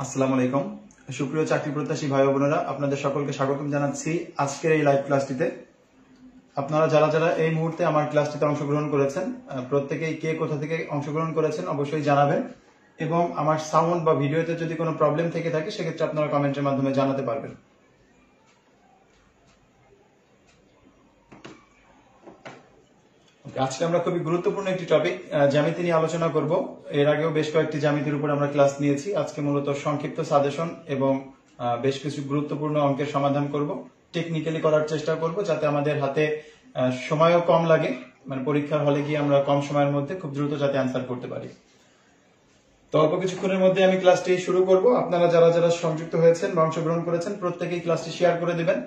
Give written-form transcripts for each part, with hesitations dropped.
আসসালামু আলাইকুম সুপ্রিয় চাকরি প্রত্যাশী ভাই ও বোনেরা, আপনাদের সকলকে স্বাগতম জানাচ্ছি আজকের এই লাইভ ক্লাসটিতে। আপনারা যারা যারা এই মুহূর্তে আমার ক্লাসটিতে অংশগ্রহণ করেছেন, প্রত্যেকেই কে কোথা থেকে অংশগ্রহণ করেছেন অবশ্যই জানাবেন, এবং আমার সাউন্ড বা ভিডিওতে যদি কোনো প্রবলেম থেকে থাকে সেক্ষেত্রে আপনারা কমেন্টের মাধ্যমে জানাতে পারবেন। আজকে আমরা খুবই গুরুত্বপূর্ণ একটি টপিক জ্যামিতি নিয়ে আলোচনা করব। এর আগেও বেশ কয়েকটি জ্যামিতির উপর আমরা ক্লাস নিয়েছি। আজকে মূলত সংক্ষিপ্ত সাজেশন এবং বেশ কিছু গুরুত্বপূর্ণ অঙ্কের সমাধান করব। টেকনিক্যালি করার চেষ্টা করব যাতে আমাদের হাতে সময়ও কম লাগে, মানে পরীক্ষার হলে গিয়ে আমরা কম সময়ের মধ্যে খুব দ্রুত যাতে অ্যান্সার করতে পারি। তো অল্প কিছুক্ষণের মধ্যে আমি ক্লাসটি শুরু করব। আপনারা যারা যারা সংযুক্ত হয়েছেন বা অংশগ্রহণ করেছেন প্রত্যেকেই ক্লাসটি শেয়ার করে দিবেন,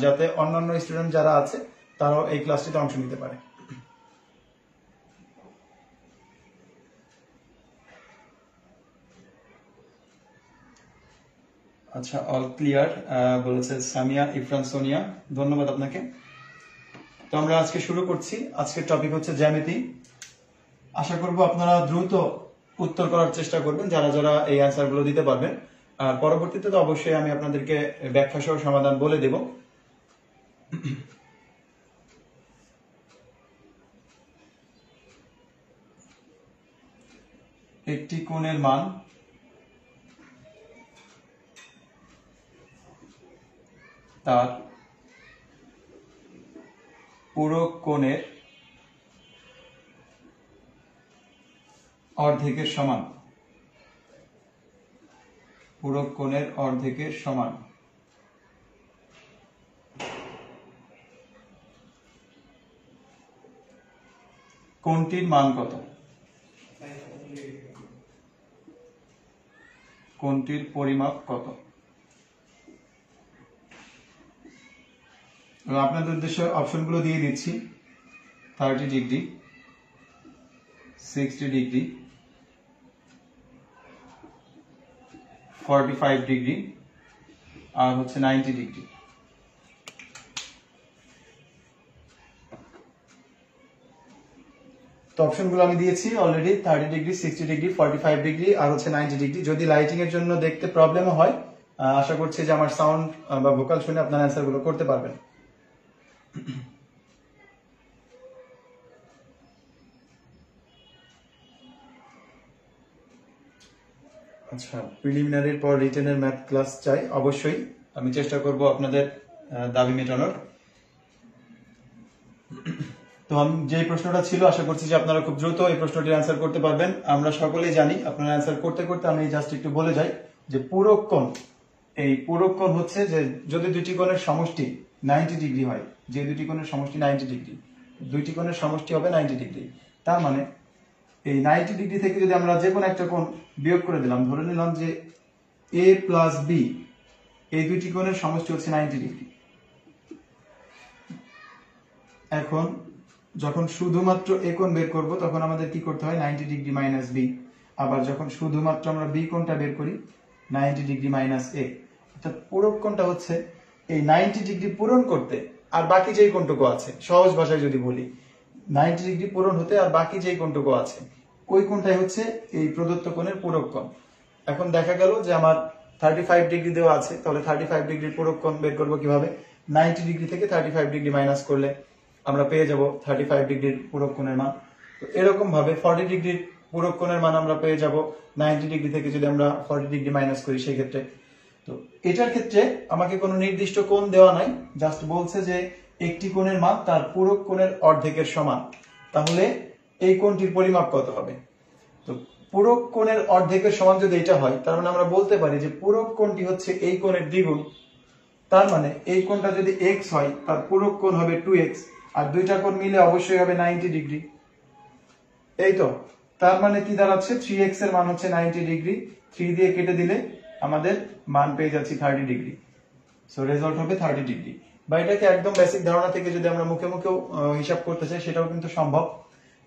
যাতে অন্যান্য স্টুডেন্ট যারা আছে তারাও এই ক্লাসটিতে অংশ নিতে পারে। আচ্ছা, অল ক্লিয়ার বলেছে সামিয়া ইফরান সোনিয়া, ধন্যবাদ আপনাকে। তো আমরা আজকে শুরু করছি। আজকের টপিক হচ্ছে জ্যামিতি। আশা করব আপনারা দ্রুত উত্তর করার চেষ্টা করবেন যারা যারা এই অ্যান্সার গুলো দিতে পারবেন। আর পরবর্তীতে তো অবশ্যই আমি আপনাদেরকে ব্যাখ্যা সহ সমাধান বলে দেব। একটি কোণের মান তার পুরো কোণের অর্ধেকের সমান। পুরো কোণের অর্ধেকের সমান। কোণটির মান কত? কোণটির পরিমাপ কত? আপনাদের উদ্দেশ্যে অপশনগুলো দিয়ে দিচ্ছি। 30 ডিগ্রি, 60 ডিগ্রি, 45 ডিগ্রি আর হচ্ছে 90 ডিগ্রি। তো অপশনগুলো আমি দিয়েছি অলরেডি। 30 ডিগ্রি, 60 ডিগ্রি, 45 ডিগ্রি আর হচ্ছে 90 ডিগ্রি। যদি লাইটিং এর জন্য দেখতে প্রবলেম হয়, আশা করছি যে আমার সাউন্ড বা ভোকাল শুনে আপনারা অ্যান্সার গুলো করতে পারবেন। আচ্ছা, প্রিলিমিনারির পর রিটেনের ম্যাথ ক্লাস চাই, অবশ্যই আমি চেষ্টা করব আপনাদের দাবি মেটানোর। তো আমি যে প্রশ্নটা ছিল, আশা করছি যে আপনারা খুব দ্রুত এই প্রশ্নটির অ্যান্সার করতে পারবেন। আমরা সকলেই জানি, আপনারা অ্যান্সার করতে করতে আমি জাস্ট একটু বলে যাই যে পূরক কোণ, এই পূরক কোণ হচ্ছে যে যদি দুটি কোণের সমষ্টি 90 ডিগ্রি হয়, যে দুটি কোণের সমষ্টি 90 ডিগ্রি, দুইটি কোণের সমষ্টি হবে 90 ডিগ্রি। তার মানে এই 90 ডিগ্রি থেকে যদি আমরা যে কোনো একটা কোণ বিয়োগ করে দিলাম, ধরে নিলাম যে এ প্লাস বি, এই দুইটি কোণের সমষ্টি হচ্ছে 90 ডিগ্রি। এখন যখন শুধুমাত্র এ কোণ বের করব তখন আমাদের কি করতে হয়? 90 ডিগ্রি মাইনাস বি। আবার যখন শুধুমাত্র আমরা বি কোণটা বের করি 90 ডিগ্রি মাইনাস এ। অর্থাৎ পূরক কোণটা হচ্ছে এই 90 ডিগ্রি পূরণ করতে আর বাকি যেই কোণটুকু আছে, সহজ ভাষায় যদি বলি, 90 ডিগ্রি পূরণ হতে আর বাকি যেই কোণটুকু আছে ওই কোণটাই হচ্ছে এই প্রদত্ত কোণের পূরক কোণ। এখন দেখা গেল যে আমার 35 ডিগ্রি দেওয়া আছে, তাহলে 35 ডিগ্রির পূরক কোণ বের করবো কিভাবে? 90 ডিগ্রি থেকে 35 ডিগ্রি মাইনাস করলে আমরা পেয়ে যাব 35 ডিগ্রির পূরক কোণের মান। তো এরকম ভাবে 40 ডিগ্রির পূরক কোণের মান আমরা পেয়ে যাব 90 ডিগ্রি থেকে যদি আমরা 40 ডিগ্রি মাইনাস করি সেই ক্ষেত্রে। তো এটার ক্ষেত্রে আমাকে কোনো নির্দিষ্ট কোণ দেওয়া নাই, জাস্ট বলছে যে একটি কোণের মান তার পূরক কোণের অর্ধেকের সমান। তাহলে এই কোণটির পরিমাপ কত হবে? তো পূরক কোণের অর্ধেকের সমান যদি এটা হয়, তার মানে আমরা বলতে পারি যে পূরক কোণটি হচ্ছে এই কোণের দ্বিগুণ। তার মানে এই কোণটা যদি x হয় তার পূরক কোণ হবে 2x, আর দুইটা কোণ মিলে অবশ্যই হবে 90 ডিগ্রি। এই তো, তার মানে কি দাঁড়াচ্ছে? 3x এর মান হচ্ছে 90 ডিগ্রি, 3 দিয়ে কেটে দিলে আমাদের মান পেয়ে যাচ্ছি 30 ডিগ্রি। সো রেজাল্ট হবে 30 ডিগ্রি। বা এটাকে একদম বেসিক ধারণা থেকে যদি আমরা মুখে মুখেও হিসাব করতে চাই সেটাও কিন্তু সম্ভব,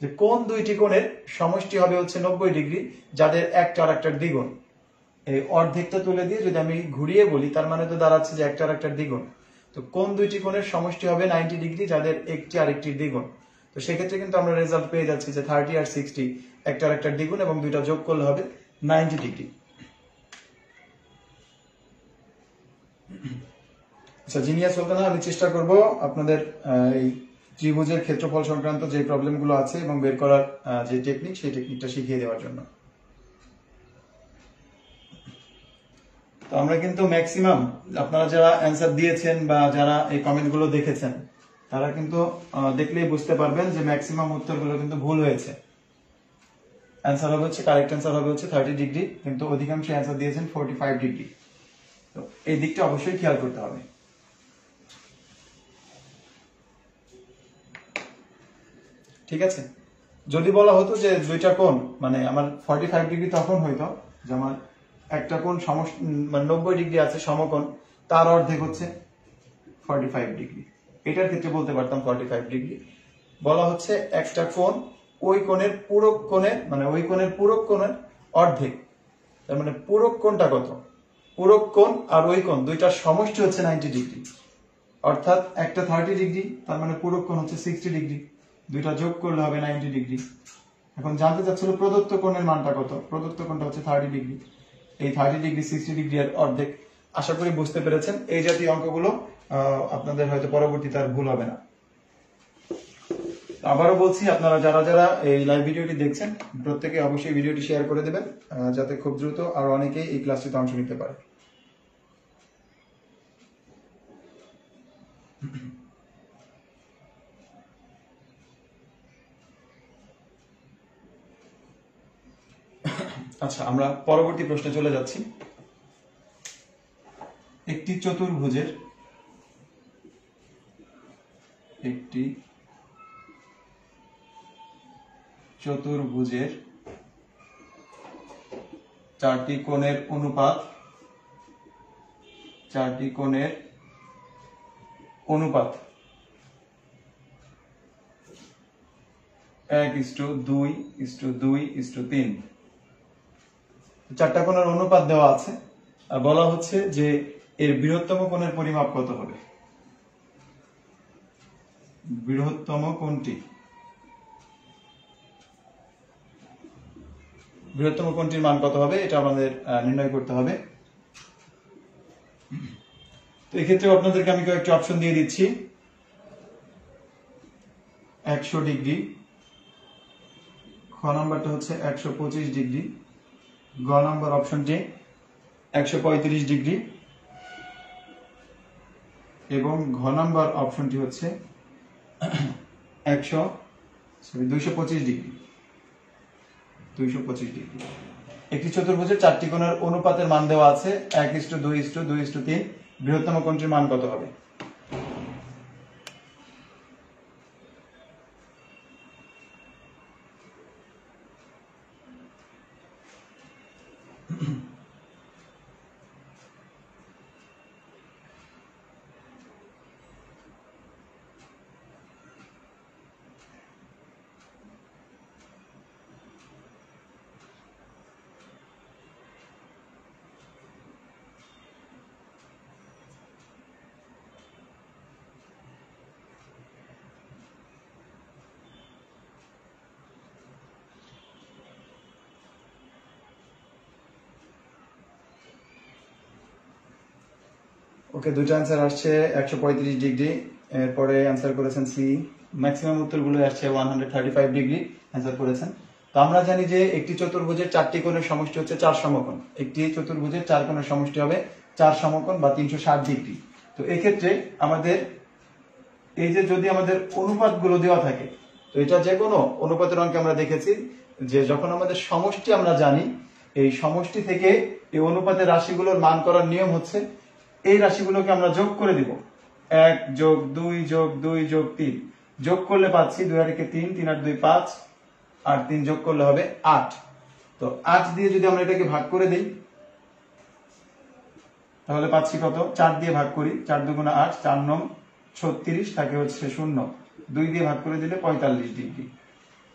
যে কোন দুইটি কোণের সমষ্টি হবে হচ্ছে 90 ডিগ্রি যাদের একটা আর একটার দ্বিগুণ। এই অর্ধেকটা তুলে দিয়ে যদি আমি ঘুরিয়ে বলি তার মানে তো দাঁড়াচ্ছে যে একটা আর একটার দ্বিগুণ। তো কোন দুইটি কোণের সমষ্টি হবে 90 ডিগ্রি যাদের একটি আরেকটির দ্বিগুণ। তো সেক্ষেত্রে কিন্তু আমরা রেজাল্ট পেয়ে যাচ্ছি যে 30 আর 60 একটার একটা দ্বিগুণ এবং দুইটা যোগ করলে হবে 90 ডিগ্রি। আচ্ছা জিনিয়াস বলতে না, আমি চেষ্টা করব আপনাদের এই ত্রিভুজের ক্ষেত্রফল সংক্রান্ত যে প্রবলেমগুলো আছে এবং বের করার যে টেকনিক, সেই টেকনিকটা শিখিয়ে দেওয়ার জন্য। তো আমরা কিন্তু ম্যাক্সিমাম আপনারা যারা অ্যান্সার দিয়েছেন বা যারা এই কমেন্টগুলো দেখেছেন, তারা কিন্তু দেখলেই বুঝতে পারবেন যে ম্যাক্সিমাম উত্তরগুলো কিন্তু ভুল হয়েছে। অ্যান্সার হবে হচ্ছে, কারেক্ট অ্যান্সার হবে হচ্ছে 30 ডিগ্রি, কিন্তু অধিকাংশ অ্যান্সার দিয়েছেন 45 ডিগ্রি। তো এই দিকটা অবশ্যই খেয়াল করতে হবে। ঠিক আছে, যদি বলা হতো যে দুইটা কোণ মানে আমার 45 ডিগ্রি, তখন হইতো যে আমার একটা কোণ মানে 90 ডিগ্রি আছে সমকোণ, তার অর্ধেক হচ্ছে 45 ডিগ্রি, এটার ক্ষেত্রে বলতে পারতাম 45 ডিগ্রি। বলা হচ্ছে একটা কোণ ওই কোণের পূরক কোণের মানে ওই কোণের পূরক কোণের অর্ধেক, তার মানে পূরক কোণটা কত? পূরক কোণ আর ওই কোণ দুইটার সমষ্টি হচ্ছে 90 ডিগ্রি, অর্থাৎ একটা 30 ডিগ্রি, তার মানে পূরক কোণ হচ্ছে 60 ডিগ্রি, দুইটা যোগ করলে হবে 90 ডিগ্রি। এখন জানতে চাচ্ছিল প্রদত্ত কোণের মানটা কত। প্রদত্ত কোণটা হচ্ছে 30 ডিগ্রি, এই 30 ডিগ্রি 60 ডিগ্রি এর অর্ধেক। আশা করি বুঝতে পেরেছেন। এই জাতীয় অঙ্কগুলো আপনাদের হয়তো পরবর্তীতে আর ভুল হবে না। আবারও বলছি, আপনারা যারা যারা এই লাইভ ভিডিওটি দেখছেন, প্রত্যেকে অবশ্যই ভিডিওটি শেয়ার করে দেবেন, যাতে খুব দ্রুত আর অনেকেই এই ক্লাসটিতে অংশ নিতে পারে। আচ্ছা, আমরা পরবর্তী প্রশ্নে চলে যাচ্ছি। একটি চতুর্ভুজের চারটি কোণের অনুপাত 1:2:2:3। চারটা কোণের অনুপাত দেওয়া আছে আর বলা হচ্ছে যে এর বৃহত্তম কোণের পরিমাপ কত হবে। বৃহত্তম কোণটির মান কত হবে, এটা আমাদের নির্ণয় করতে হবে। তো এক্ষেত্রে আপনাদেরকে আমি কয়েকটি অপশন দিয়ে দিচ্ছি। 100 ডিগ্রি, খ নাম্বারটা হচ্ছে 125 ডিগ্রি, গ নাম্বার অপশনটি 135 ডিগ্রি এবং ঘ নাম্বার অপশনটি হচ্ছে 225 ডিগ্রি। একটি চতুর্ভুজের চারটি কোণের অনুপাতের মান দেওয়া আছে 1:2:2:3। বৃহত্তম কোণটির মান কত হবে? ওকে, দুটো অ্যান্সার আসছে 135 ডিগ্রি, এরপরে অ্যান্সার করেছেন সি। ম্যাক্সিমাম উত্তরগুলো আসছে 135 ডিগ্রি অ্যান্সার করেছেন। তো আমরা জানি যে একটি চতুর্ভুজের চারটি কোণের সমষ্টি হচ্ছে 4 সমকোণ। একটি চতুর্ভুজের 4 কোণের সমষ্টি হবে 4 সমকোণ বা 360 ডিগ্রি। তো এক্ষেত্রে আমাদের এই যে যদি আমাদের অনুপাতগুলো দেওয়া থাকে, তো এটা যে কোনো অনুপাতের অঙ্কে আমরা দেখেছি যে যখন আমাদের সমষ্টি আমরা জানি, এই সমষ্টি থেকে এই অনুপাতের রাশিগুলোর মান করার নিয়ম হচ্ছে এই রাশিগুলোকে আমরা যোগ করে দিব। 1+2+2+3 যোগ করলে পাচ্ছি 2 আর 1 3, 3 আর 2 5, আর 3 যোগ করলে হবে 8। তো 8 দিয়ে যদি আমরা এটাকে ভাগ করে দিই তাহলে পাচ্ছি কত? 4 দিয়ে ভাগ করি, 4 2 8, 4 9 36, থাকে হচ্ছে 0। 2 দিয়ে ভাগ করে দিলে 45 ডিগ্রি।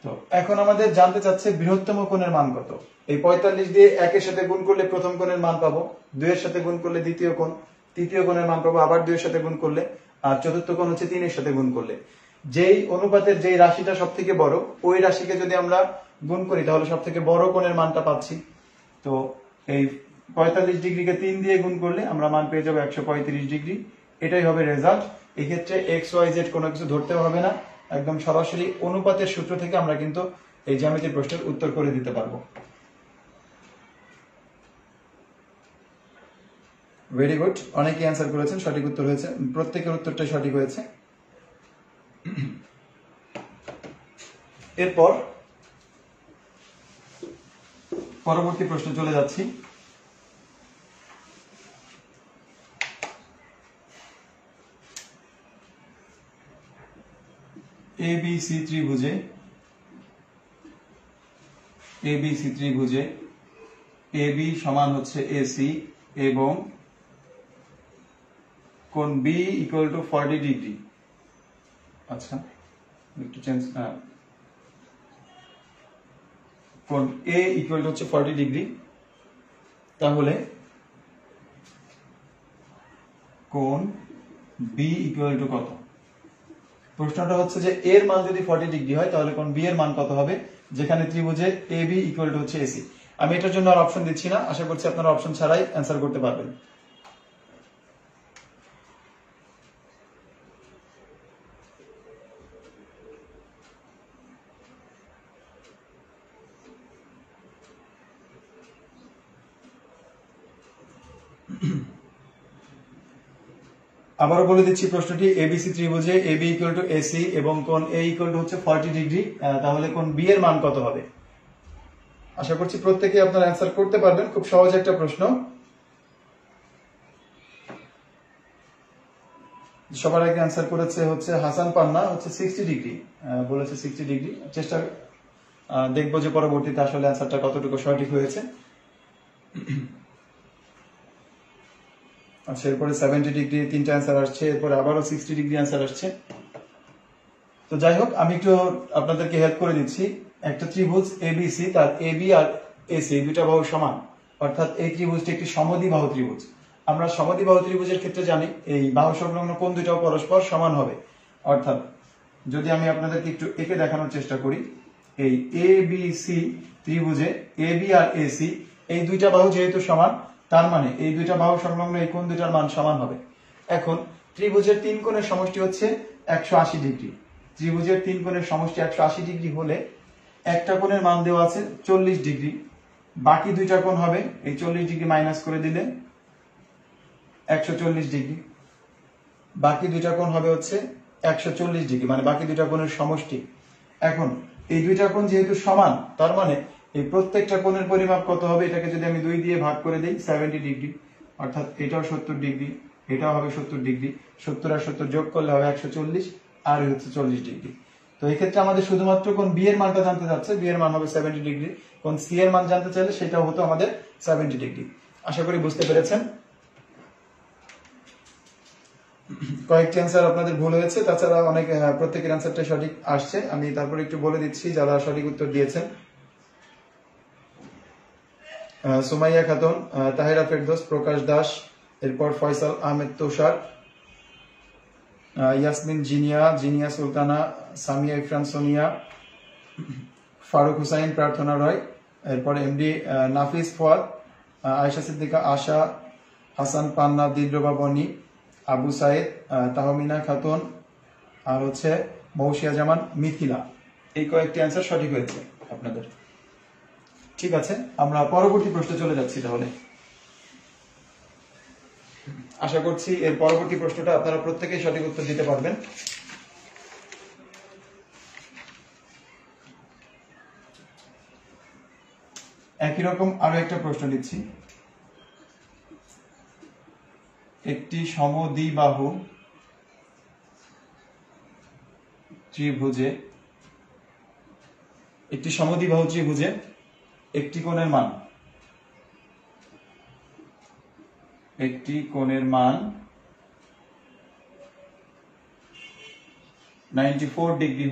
তো এখন আমাদের জানতে চাচ্ছে বৃহত্তম কোণের মান কত। এই 45 দিয়ে 1 এর সাথে গুণ করলে প্রথম কোণের মান পাবো, 2 এর সাথে গুণ করলে দ্বিতীয় কোণ, তৃতীয় কোণের মান পাবো আবার 2 এর সাথে গুণ করলে, আর চতুর্থ কোণ হচ্ছে 3 এর সাথে গুণ করলে। যেই অনুপাতের যেই রাশিটা সব থেকে বড় ওই রাশিকে যদি আমরা গুণ করি তাহলে সব থেকে বড় কোণের মানটা পাচ্ছি। তো এই 45 ডিগ্রিকে 3 দিয়ে গুণ করলে আমরা মান পেয়ে যাবো 135 ডিগ্রি। এটাই হবে রেজাল্ট। এক্ষেত্রে এক্স ওয়াই জেড কোনো কিছু ধরতে হবে না, একদম সরাসরি অনুপাতের সূত্র থেকে আমরা কিন্তু এই জ্যামিতিক প্রশ্নের উত্তর করে দিতে পারবো। ভেরি গুড, অনেকেই অ্যান্সার করেছেন, সঠিক উত্তর হয়েছে, প্রত্যেকের উত্তরটাই সঠিক হয়েছে। এরপর পরবর্তী প্রশ্ন চলে যাচ্ছি। এবিসি ত্রিভুজে এবি সমান হচ্ছে এসি এবং কোণ বি ইকুয়াল টু 40 ডিগ্রি। আচ্ছা একটু চেঞ্জ, কোণ এ ইকুয়াল টু হচ্ছে 40 ডিগ্রি, তাহলে কোণ বি ইকুয়াল টু কত? প্রশ্নটা হচ্ছে যে এর মান যদি 40 ডিগ্রি হয় তাহলে কোণ বি এর মান কত হবে, যেখানে ত্রিভুজে এবি ইকুয়াল টু হচ্ছে এসি। আমি এটার জন্য আর অপশন দিচ্ছি না, আশা করছি আপনারা অপশন ছাড়াই অ্যান্সার করতে পারবেন। আবারও বলে দিচ্ছি প্রশ্নটি, এবিসি ত্রিভুজে এবি ইকুয়াল টু এসি এবং কোণ এ ইকুয়াল টু হচ্ছে 40 ডিগ্রি, তাহলে কোণ বি এর মান কত হবে? আশা করছি প্রত্যেকে আপনারা অ্যান্সার করতে পারবেন, খুব সহজ একটা প্রশ্ন। সবার আগে অ্যান্সার করেছে হচ্ছে হাসান পান্না, হচ্ছে 60 ডিগ্রি বলেছে, 60 ডিগ্রি। চেষ্টা দেখবো যে পরবর্তীতে আসলে অ্যান্সারটা কতটুকু সঠিক হয়েছে। আচ্ছা, এরপরে 70 ডিগ্রি 3টা অ্যান্সার আসছে, এরপরে আবারও 60 ডিগ্রি অ্যান্সার আসছে। তো যাই হোক, আমি একটু আপনাদেরকে হেল্প করে দিচ্ছি। একটা ত্রিভুজ এবিসি, তার এবি আর এসি দুইটা বাহু সমান, অর্থাৎ এই ত্রিভুজটি একটি সমদ্বিবাহু ত্রিভুজ। আমরা সমদ্বিবাহু ত্রিভুজের ক্ষেত্রে জানি এই বাহু সংলগ্ন কোণ দুইটাও পরস্পর সমান হবে। অর্থাৎ যদি আমি আপনাদেরকে একটু এঁকে দেখানোর চেষ্টা করি, এই এবিসি ত্রিভুজে এবি আর এসি এই দুইটা বাহু যেহেতু সমান, তার মানে এই দুইটা বাহু সংলগ্ন এই কোণ দুইটার মান সমান হবে। এখন ত্রিভুজের 3 কোণের সমষ্টি হচ্ছে 180 ডিগ্রি। ত্রিভুজের 3 কোণের সমষ্টি 180 ডিগ্রি হলে একটা কোণের মান দেওয়া আছে 40 ডিগ্রি, বাকি দুইটা কোণ হবে এই 40 ডিগ্রি মাইনাস করে দিলে 140 ডিগ্রি, বাকি দুইটা কোণ হবে হচ্ছে 140 ডিগ্রি, মানে বাকি দুইটা কোণের সমষ্টি। এখন এই দুইটা কোণ যেহেতু সমান, তার মানে এই প্রত্যেকটা কোণের পরিমাপ কত হবে, এটাকে যদি আমি 2 দিয়ে ভাগ করে দিই 70 ডিগ্রি, অর্থাৎ এটাও 70 ডিগ্রি, এটাও হবে 70 ডিগ্রি, 70 আর 70 যোগ করলে হবে 140, আর হচ্ছে 40 ডিগ্রি। তো এই ক্ষেত্রে আমাদের শুধুমাত্র কোণ বি এর মানটা জানতে যাচ্ছে, বি এর মান হবে 70 ডিগ্রি। কোণ সি এর মান জানতে চাইলে সেটাও হতো আমাদের 70 ডিগ্রি। আশা করি বুঝতে পেরেছেন। কয়েকটি অ্যান্সার আপনাদের ভুল হয়েছে, তাছাড়া অনেক প্রত্যেকের অ্যান্সারটা সঠিক আসছে। আমি তারপরে একটু বলে দিচ্ছি যারা সঠিক উত্তর দিয়েছেন। সুমাইয়া খাতুন, তাহেরা ফেরদৌস, প্রকাশ দাস, এরপর ফয়সাল আহমেদ তুষার, ইয়াসমিন জিনিয়া সুলতানা, সামিয়া ইফরান সোনিয়া, ফারুক হুসাইন, প্রার্থনা রয়, এরপর এমডি নাফিস ফুয়াদ, আয়েশা সিদ্দিকা, আশা, হাসান পান্না, দিলরুবা বনি, আবু সাইদ, তাহমিনা খাতুন, আর হচ্ছে মৌসিয়া জামান, মিথিলা। এই কয়েকটি অ্যান্সার সঠিক হয়েছে আপনাদের। ঠিক আছে, আমরা পরবর্তী প্রশ্নে চলে যাচ্ছি তাহলে। আশা করছি এর পরবর্তী প্রশ্নটা আপনারা প্রত্যেকেই সঠিক উত্তর দিতে পারবেন। একই রকম আরো একটা প্রশ্ন দিচ্ছি। একটি সমদ্বিবাহু ত্রিভুজে একটি কোণের মান 94 ডিগ্রি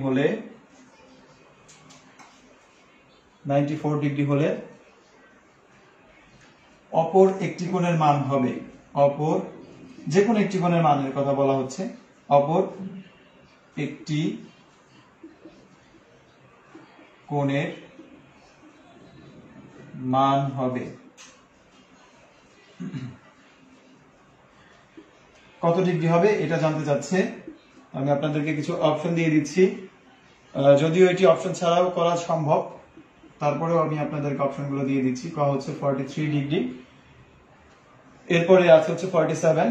হলে অপর একটি কোণের মান হবে, অপর যে কোনো একটি কোণের মানের কথা বলা হচ্ছে, অপর একটি কোণের মান হবে কত ডিগ্রি হবে এটা জানতে চাচ্ছে। আমি আপনাদেরকে কিছু অপশন দিয়ে দিচ্ছি, যদিও এটি অপশন ছাড়াও করা সম্ভব, তারপরেও আমি আপনাদেরকে অপশনগুলো দিয়ে দিচ্ছি। ক হচ্ছে 43 ডিগ্রি, এরপরে আছে হচ্ছে 47,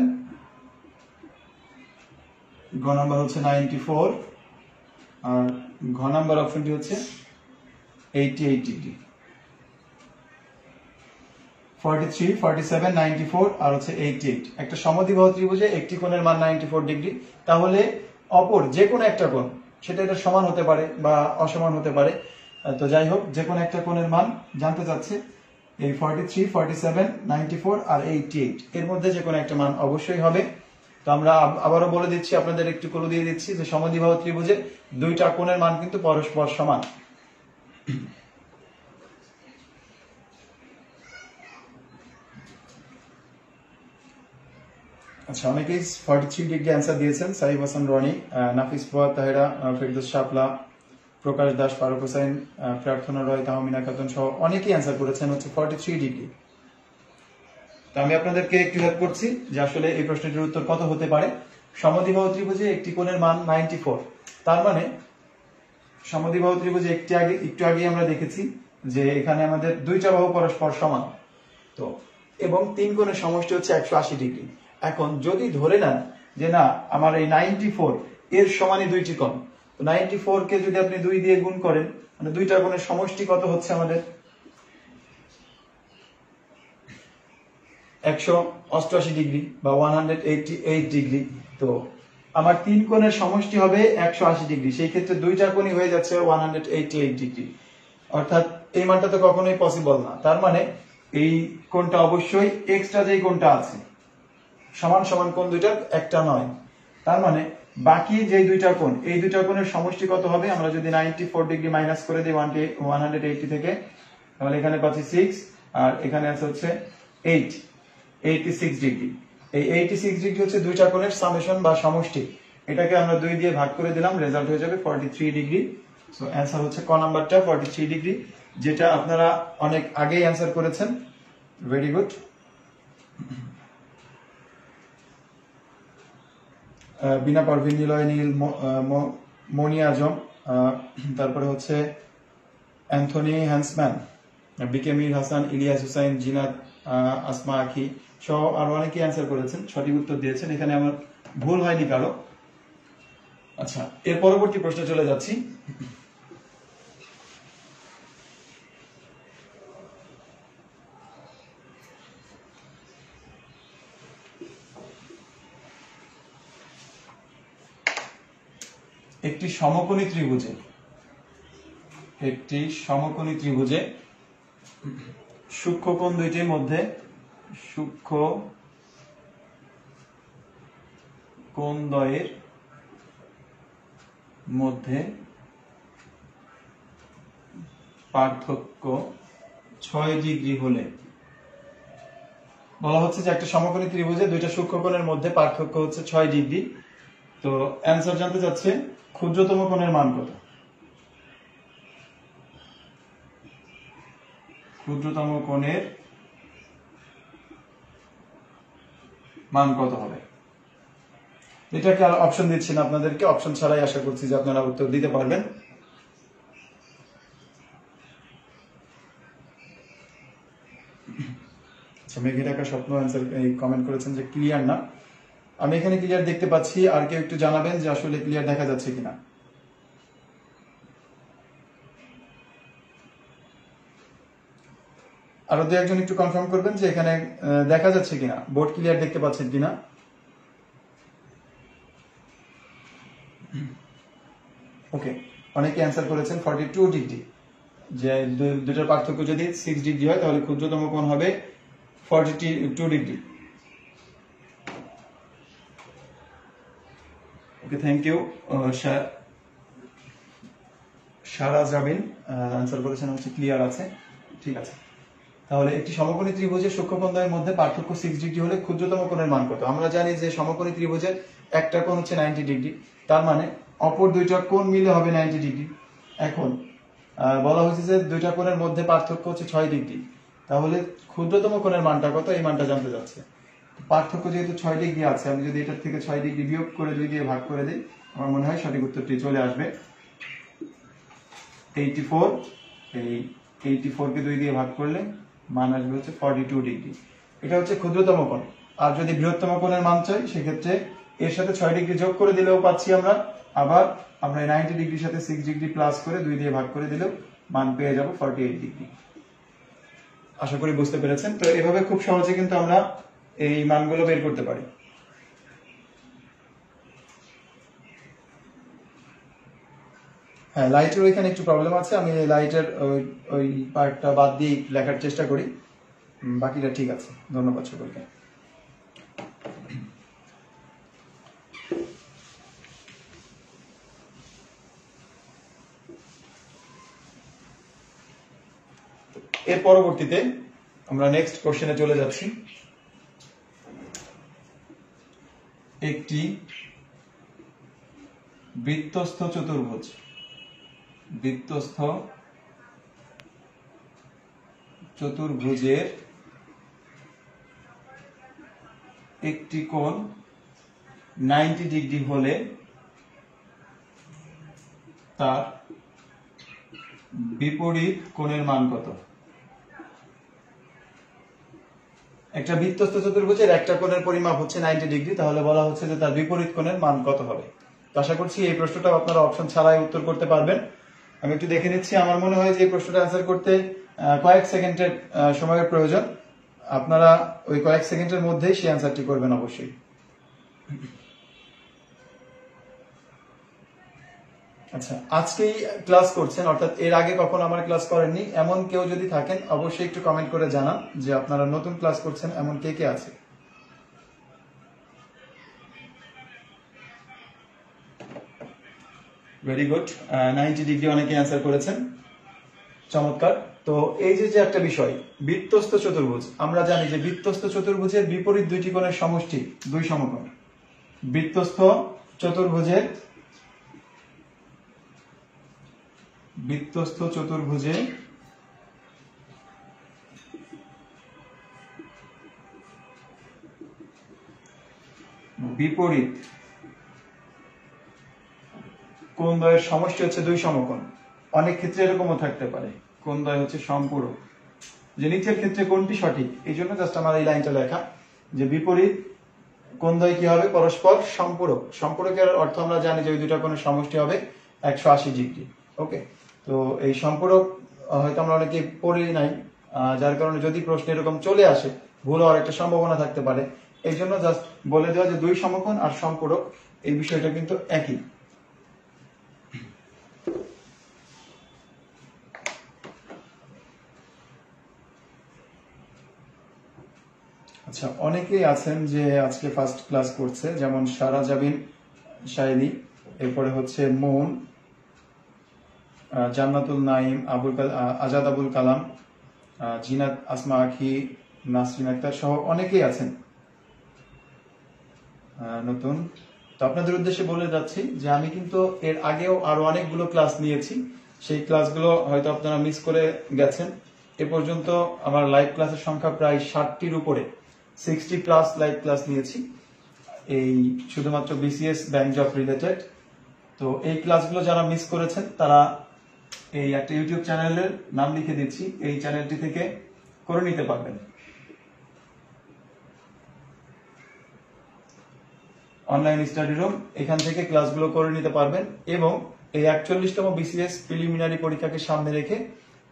গ নাম্বার হচ্ছে 94, আর ঘ নাম্বার অপশনটি হচ্ছে 88 ডিগ্রি। 43, 47, 94 আর হচ্ছে 88। একটা সমদ্বিবাহু ত্রিভুজে একটি কোণের মান 94 ডিগ্রি, তাহলে অপর যে কোনো একটা কোণ, সেটা এটা সমান হতে পারে বা অসমান হতে পারে, তো যাই হোক যে কোনো একটা কোণের মান জানতে চাচ্ছে। এই 43, 47, 94 আর 88 এর মধ্যে যে কোনো একটা মান অবশ্যই হবে। তো আমরা আবারও বলে দিচ্ছি, আপনাদের একটু ক্লু দিয়ে দিচ্ছি যে সমদ্বিবাহু ত্রিভুজে দুইটা কোণের মান কিন্তু পরস্পর সমান। আচ্ছা, অনেকেই 43 ডিগ্রি অ্যান্সার দিয়েছেন। সাইফ হাসান রনি, নাফিস ফুয়াদ, তাহেরা, ফেরদৌস শাপলা, প্রকাশ দাস, ফারুক হোসেন, প্রার্থনা রয়, তাহমিনা খাতুন সহ অনেকেই অ্যান্সার করেছেন হচ্ছে 43 ডিগ্রি। তো আমি আপনাদেরকে একটু হেল্প করছি যে আসলে এই প্রশ্নটির উত্তর কত হতে পারে। সমদ্বিবাহু ত্রিভুজে একটি কোণের মান 94, তার মানে সমদ্বিবাহু ত্রিভুজে একটু আগে আমরা দেখেছি যে এখানে আমাদের দুইটা বাহু পরস্পর সমান, তো এবং তিন কোণের সমষ্টি হচ্ছে 180 ডিগ্রি। এখন যদি ধরে নেন যে না আমার এই 94 এর সমানই দুইটি কোণ, তো 94 কে যদি আপনি 2 দিয়ে গুণ করেন, মানে দুইটা কোণের সমষ্টি কত হচ্ছে আমাদের 188 ডিগ্রি বা 188 ডিগ্রি। তো আমার তিন কোণের সমষ্টি হবে 180 ডিগ্রি, সেই ক্ষেত্রে দুইটা কোণই হয়ে যাচ্ছে 188 ডিগ্রি, অর্থাৎ এই মানটা তো কখনোই পসিবল না। তার মানে এই কোণটা অবশ্যই এক্সট্রা যেই কোণটা আছে, সমান সমান কোণ দুইটা একটা নয়, তার মানে বাকি যে দুইটা কোণ, এই দুইটা কোণের সমষ্টি কত হবে? আমরা যদি 94 ডিগ্রি মাইনাস করে দিই 180 থেকে, তাহলে এখানে পাচ্ছি 6 আর এখানে আছে হচ্ছে 86 ডিগ্রি। এই 86 ডিগ্রি হচ্ছে দুইটা কোণের সামেশন বা সমষ্টি, এটাকে আমরা 2 দিয়ে ভাগ করে দিলাম, রেজাল্ট হয়ে যাবে 43 ডিগ্রি। সো অ্যান্সার হচ্ছে ক নাম্বারটা 43 ডিগ্রি, যেটা আপনারা অনেক আগেই অ্যান্সার করেছেন। Very good. বিনা পারভিন, নিলয় নীল, মনি আজম, তারপরে হচ্ছে Anthony Hansman, BK Mir Hasan, Ilias Hussain, Zinat, Asma Akhi সহ আরো অনেকেই অ্যান্সার করেছেন, সঠিক উত্তর দিয়েছেন, এখানে আমার ভুল হয়নি কারো। আচ্ছা, এর পরবর্তী প্রশ্নে চলে যাচ্ছি। একটি সমকোণী ত্রিভুজে সূক্ষ্ম কোণ দুইটির মধ্যে কোণদ্বয়ের মধ্যে পার্থক্য 6 ডিগ্রি হলে, বলা হচ্ছে যে একটা সমকোণী ত্রিভুজে দুইটা সূক্ষ্মকোণের মধ্যে পার্থক্য হচ্ছে 6 ডিগ্রি। তো অ্যান্সার জানতে চাচ্ছে ক্ষুদ্রতম কোণের মান কত? ক্ষুদ্রতম কোণের মান কত হবে? এটাকে আর অপশন দিচ্ছি না আপনাদেরকে, অপশন ছাড়াই আশা করছি যে আপনারা উত্তর দিতে পারবেন। মেঘে ঢাকা স্বপ্ন অ্যান্সার কমেন্ট করেছেন যে ক্লিয়ার না। আমি এখানে ক্লিয়ার দেখতে পাচ্ছি, আর কেউ একটু জানাবেন যে আসলে ক্লিয়ার দেখা যাচ্ছে কিনা। আরো দু একজন একটু কনফার্ম করবেন যে এখানে দেখা যাচ্ছে কিনা, বোর্ড ক্লিয়ার দেখতে পাচ্ছেন কিনা। ওকে, অনেকে অ্যান্সার করেছেন 42 ডিগ্রি, যে দুটার পার্থক্য যদি 6 ডিগ্রি হয় তাহলে ক্ষুদ্রতম কোণ হবে 42 degree. Okay, thank you. Sara Jabin answer করেছেন হচ্ছে ক্লিয়ার আছে, ঠিক আছে। তাহলে একটি সমকোণী ত্রিভুজের সূক্ষ্মকোণদ্বয়ের মধ্যে পার্থক্য 6 ডিগ্রি হলে ক্ষুদ্রতম কোণের মান কত? আমরা জানি যে সমকোণী ত্রিভুজের একটা কোণ হচ্ছে 90 ডিগ্রি, তার মানে অপর দুইটা কোণ মিলে হবে 90 ডিগ্রি। এখন বলা হয়েছে যে দুইটা কোণের মধ্যে পার্থক্য হচ্ছে 6 ডিগ্রি, তাহলে ক্ষুদ্রতম কোণের মানটা কত, এই মানটা জানতে যাচ্ছে। পার্থক্য যেহেতু 6 ডিগ্রি আছে, আমি যদি এটার থেকে 6 ডিগ্রি বিয়োগ করে 2 দিয়ে ভাগ করে দিই, আমার মনে হয় সঠিক উত্তরটি চলে আসবে। 84, এই 84 কে 2 দিয়ে ভাগ করলে মান আসবে হচ্ছে 42 ডিগ্রি। এটা হচ্ছে ক্ষুদ্রতম কোণ। আর যদি বৃহত্তম কোণের মান চাই, সেক্ষেত্রে এর সাথে 6 ডিগ্রি যোগ করে দিলেও পাচ্ছি আমরা, আবার আমরা 90 ডিগ্রির সাথে 6 ডিগ্রি প্লাস করে 2 দিয়ে ভাগ করে দিলেও মান পেয়ে যাব 48 ডিগ্রি। আশা করি বুঝতে পেরেছেন। তো এভাবে খুব সহজে কিন্তু আমরা এই মানগুলো বের করতে পারি। হ্যাঁ, লাইটের ওইখানে একটু প্রবলেম আছে, আমি লাইটের ওই পার্টটা বাদ দিয়ে লেখার চেষ্টা করি, বাকিটা ঠিক আছে। ধন্যবাদ সকলকে। এর পরবর্তীতে আমরা নেক্সট কোশ্চেনে চলে যাচ্ছি। একটি বৃত্তস্থ চতুর্ভুজ, বৃত্তস্থ চতুর্ভুজের একটি কোণ 90 ডিগ্রি হলে তার বিপরীত কোণের মান কত? একটা বৃত্তস্থ চতুর্ভুজের একটা কোণের পরিমাপ হচ্ছে 90 ডিগ্রি, তাহলে বলা হচ্ছে যে তার বিপরীত কোণের মান কত হবে। আশা করছি এই প্রশ্নটা আপনারা অপশন ছাড়াই উত্তর করতে পারবেন। আমি একটু দেখে নিচ্ছি, আমার মনে হয় যে এই প্রশ্নটা অ্যান্সার করতে কয়েক সেকেন্ডের সময়ের প্রয়োজন। আপনারা ওই কয়েক সেকেন্ডের মধ্যেই সেই অ্যান্সারটি করবেন অবশ্যই। আচ্ছা, আজকেই ক্লাস করছেন, অর্থাৎ এর আগে কখনো আমার ক্লাস করেননি এমন কেউ যদি থাকেন, অবশ্যই একটু কমেন্ট করে জানান যে আপনারা নতুন ক্লাস করছেন, এমন কে কে আছে। ভেরি গুড, 90 ডিগ্রি অনেকে অ্যান্সার করেছেন, চমৎকার। তো এই যে একটা বিষয়, বৃত্তস্থ চতুর্ভুজ, আমরা জানি যে বৃত্তস্থ চতুর্ভুজের বিপরীত দুইটি কোণের সমষ্টি 2 সমকোণ। বৃত্তস্থ চতুর্ভুজের বিপরীত কোণদ্বয়ের সমষ্টি হচ্ছে 2 সমকোণ। অনেক ক্ষেত্রে এরকমও থাকতে পারে, কোণদ্বয় হচ্ছে সম্পূরক। যে নিচের ক্ষেত্রে কোনটি সঠিক, এই জন্য জাস্ট আমার এই লাইনটা লেখা যে বিপরীত কোণদ্বয় কি হবে, পরস্পর সম্পূরক। সম্পূরকের অর্থ আমরা জানি যে ওই দুটা কোণের সমষ্টি হবে 180 ডিগ্রি। ওকে, তো এই সম্পূরক হয়তো আমরা অনেকে পড়ি নাই, যার কারণে যদি প্রশ্ন এরকম চলে আসে, ভুল হওয়ার একটা সম্ভাবনা থাকতে পারে। এই জন্য জাস্ট বলে দেওয়া যে 2 সমকোণ আর সম্পূরক, এই বিষয়টা কিন্তু একই। আচ্ছা, অনেকেই আছেন যে আজকে ফার্স্ট ক্লাস করছে, যেমন সারা জাবিন শাইলি, এরপরে হচ্ছে মুন, জান্নাতুল নাইম, আজাদ আবুল কালাম, জিনাত আসমা আখি, নাসরিন আক্তার সহ অনেকেই আছেন নতুন। তো আপনাদের উদ্দেশ্যে বলে যাচ্ছি যে আমি কিন্তু এর আগেও আরো অনেকগুলো ক্লাস নিয়েছি, সেই ক্লাসগুলো হয়তো আপনারা মিস করে গেছেন। এ পর্যন্ত আমার লাইভ ক্লাসের সংখ্যা প্রায় 60টির উপরে, 60+ লাইভ ক্লাস নিয়েছি, এই শুধুমাত্র বিসিএস ব্যাংক জব রিলেটেড। তো এই ক্লাসগুলো যারা মিস করেছেন তারা এই একটা ইউটিউব চ্যানেলের নাম লিখে দিচ্ছি, এই চ্যানেলটি থেকে করে নিতে পারবেন। অনলাইন স্টাডি রুম, এখান থেকে ক্লাসগুলো করে নিতে পারবেন। এবং এই 41তম বিসিএস প্রিলিমিনারি পরীক্ষাকে সামনে রেখে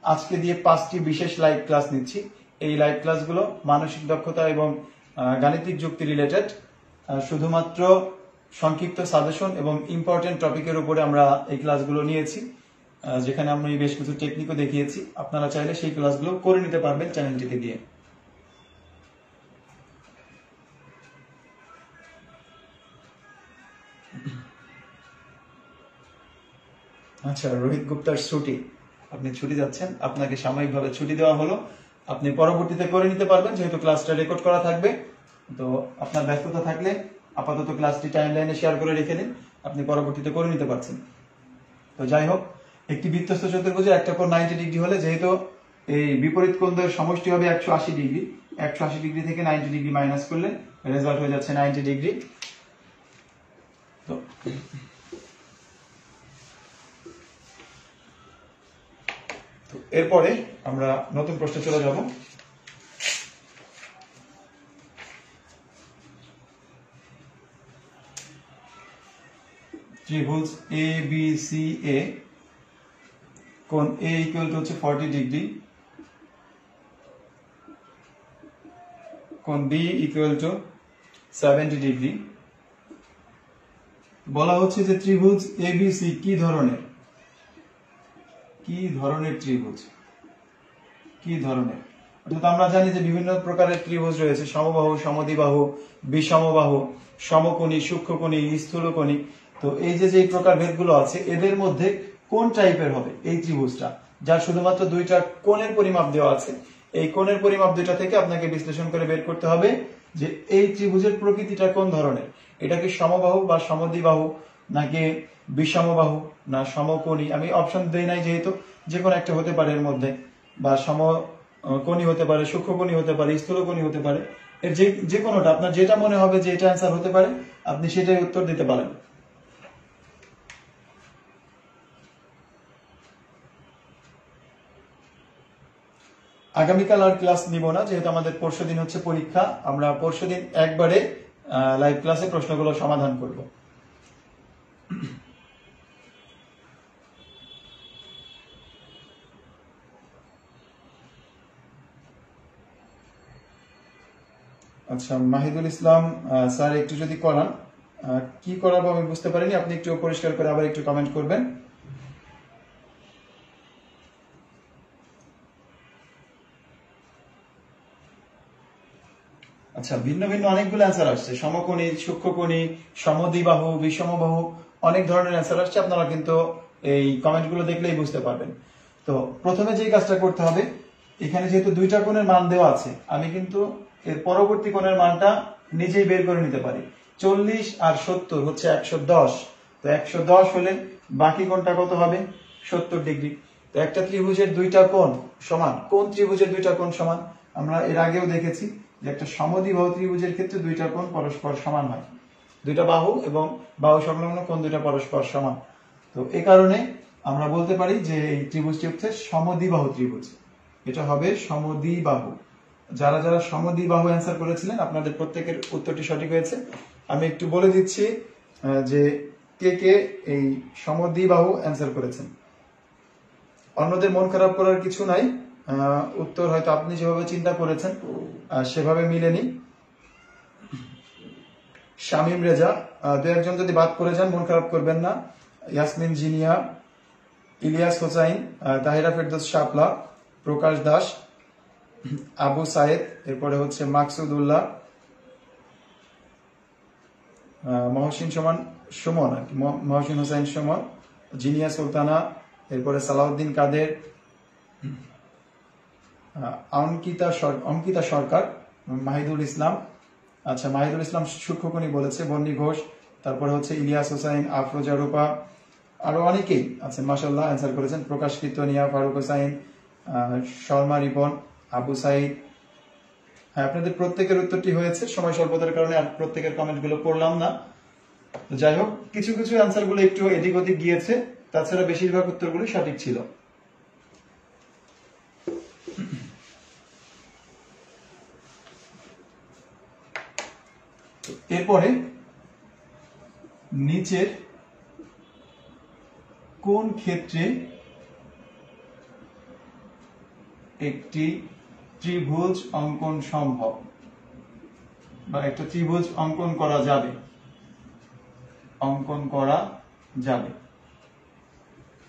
আজকে দিয়ে 5টি বিশেষ লাইভ ক্লাস নিচ্ছি। এই লাইভ ক্লাসগুলো মানসিক দক্ষতা এবং গাণিতিক যুক্তি রিলেটেড, শুধুমাত্র সংক্ষিপ্ত সাজেশন এবং ইম্পর্টেন্ট টপিকের উপরে আমরা এই ক্লাসগুলো নিয়েছি, যেখানে আমি বেশ কিছু টেকনিকও দেখিয়েছি। আপনারা চাইলে সেই ক্লাসগুলো করে নিতে পারবেন চ্যানেলটিতে গিয়ে। আচ্ছা, রোহিত গুপ্তার ছুটি, আপনি ছুটি যাচ্ছেন, আপনাকে সাময়িকভাবে ছুটি দেওয়া হলো, আপনি পরবর্তীতে করে নিতে পারবেন যেহেতু ক্লাসটা রেকর্ড করা থাকবে। তো আপনার ব্যস্ততা থাকলে আপাতত ক্লাসটি টাইমলাইনে শেয়ার করে রেখে দিন, আপনি পরবর্তীতে করে নিতে পারছেন। তো যাই হোক, একটি বৃত্তস্থ চতুর্ভুজে একটা কোণ 90 ডিগ্রি হলে যেহেতু এই বিপরীত কোণদ্বয়ের সমষ্টি হবে 180 ডিগ্রি, 180 ডিগ্রি থেকে 90 ডিগ্রি মাইনাস করলে রেজাল্ট হয়ে যাচ্ছে 90 ডিগ্রি। তো এরপরে আমরা নতুন প্রশ্নে চলে যাব। ত্রিভুজ এ বি সি এ, কোণ এ ইকুয়াল টু হচ্ছে 40 ডিগ্রি, কোণ বি ইকুয়াল টু 70 ডিগ্রি। বলা হচ্ছে যে ত্রিভুজ এবিসি কি ধরনের, ত্রিভুজ, কি ধরনের। অর্থাৎ আমরা জানি যে বিভিন্ন প্রকারের ত্রিভুজ রয়েছে, সমবাহু, সমদ্বিবাহু, বিষমবাহু, সমকোণী, সূক্ষ্মকোণী, স্থূলকোণী। তো এই যে প্রকার ভেদগুলো আছে, এদের মধ্যে কোন টাইপের হবে এই ত্রিভুজটা, যার শুধুমাত্র দুইটা কোণের পরিমাপ দেওয়া আছে। এই কোণের পরিমাপ দুইটা থেকে আপনাকে বিশ্লেষণ করে বের করতে হবে যে এই ত্রিভুজের প্রকৃতিটা কোন ধরনের। এটা কি সমবাহু বা সমদ্বিবাহু, নাকি বিষমবাহু, না সমকোণী। আমি অপশন দেই নাই যেহেতু যে কোনো একটা হতে পারে এর মধ্যে, বা সমকোণী হতে পারে, সূক্ষ্মকোণী হতে পারে, স্থূলকোণী হতে পারে। এর যে কোনোটা আপনার যেটা মনে হবে যে এটা অ্যান্সার হতে পারে, আপনি সেটাই উত্তর দিতে পারেন। আগামীকাল আর ক্লাস নিব না, যেহেতু আমাদের পরশুদিন হচ্ছে পরীক্ষা। আমরা পরশুদিন একবারে লাইভ ক্লাসে প্রশ্নগুলো সমাধান করব। আচ্ছা, মাহিদুল ইসলাম স্যার একটু যদি করান, কি করাবো আমি বুঝতে পারিনি, আপনি একটু পরিষ্কার করে আবার একটু কমেন্ট করবেন। আচ্ছা, ভিন্ন ভিন্ন অনেকগুলো অ্যান্সার আসছে, সমকোণী, সূক্ষ্মকোণী, সমদ্বিবাহু, বিষমবাহু, অনেক ধরনের অ্যান্সার আসছে। আপনারা কিন্তু এই কমেন্টগুলো দেখলেই বুঝতে পারবেন। তো প্রথমে যে কাজটা করতে হবে, এখানে যেহেতু দুইটা কোণের মান দেওয়া আছে, আমি কিন্তু এর পরবর্তী কোণের মানটা নিজেই বের করে নিতে পারি। 40 আর 70 হচ্ছে 110। তো 110 হলে বাকি কোণটা কত হবে? 70 ডিগ্রি। তো একটা ত্রিভুজের দুইটা কোণ সমান, কোন ত্রিভুজের দুইটা কোণ সমান? আমরা এর আগেও দেখেছি যে একটা সমদ্বিবাহু ত্রিভুজের ক্ষেত্রে দুইটা কোণ পরস্পর সমান হয়, দুইটা বাহু এবং বাহু সংলগ্ন কোণ দুইটা পরস্পর সমান। তো এই কারণে আমরা বলতে পারি যে এই ত্রিভুজটি হচ্ছে সমদ্বিবাহু ত্রিভুজ। এটা হবে সমদ্বিবাহু। যারা যারা সমদ্বিবাহু অ্যান্সার করেছিলেন, আপনাদের প্রত্যেকের উত্তরটি সঠিক হয়েছে। আমি একটু বলে দিচ্ছি যে কে কে এই সমদ্বিবাহু অ্যান্সার করেছেন। অন্যদের মন খারাপ করার কিছু নাই, উত্তর হয়তো আপনি যেভাবে চিন্তা করেছেন সেভাবে মিলেনি। শামীম রেজা, দু একজন যদি বাদ করে যান মন খারাপ করবেন না। ইয়াসমিন জিনিয়া, ইলিয়াস হোসাইন, তাহিরা ফেরদৌস শাপলা, প্রকাশ দাস, আবু সাইদ, এরপরে হচ্ছে মাকসুদ উল্লাহ, মহসিন সুমন আর কি, মহসিন হোসাইন সুমন, জিনিয়া সুলতানা, এরপরে সালাউদ্দিন কাদের, অঙ্কিতা সরকার, মাহিদুল ইসলাম। আচ্ছা, মাহিদুল ইসলাম সূক্ষ্মকোণী বলেছে, বন্নি ঘোষ, তারপরে হচ্ছে ইলিয়াস হোসাইন, আফরোজা রূপা, আরো অনেকেই আছেন মাশাআল্লাহ অ্যান্সার করেছেন। প্রকাশ কীর্তনিয়া, ফারুক হোসাইন, শর্মা রিপন, আবু সাইদ। হ্যাঁ, আপনাদের প্রত্যেকের উত্তরটি হয়েছে। সময় স্বল্পতার কারণে আর প্রত্যেকের কমেন্ট গুলো পড়লাম না। যাই হোক, কিছু কিছু অ্যান্সার গুলো একটু এদিক ওদিক গিয়েছে, তাছাড়া বেশিরভাগ উত্তরগুলো সঠিক ছিল। এরপরে নিচের কোন ক্ষেত্রে একটি ত্রিভুজ অঙ্কন সম্ভব, বা একটা ত্রিভুজ অঙ্কন করা যাবে,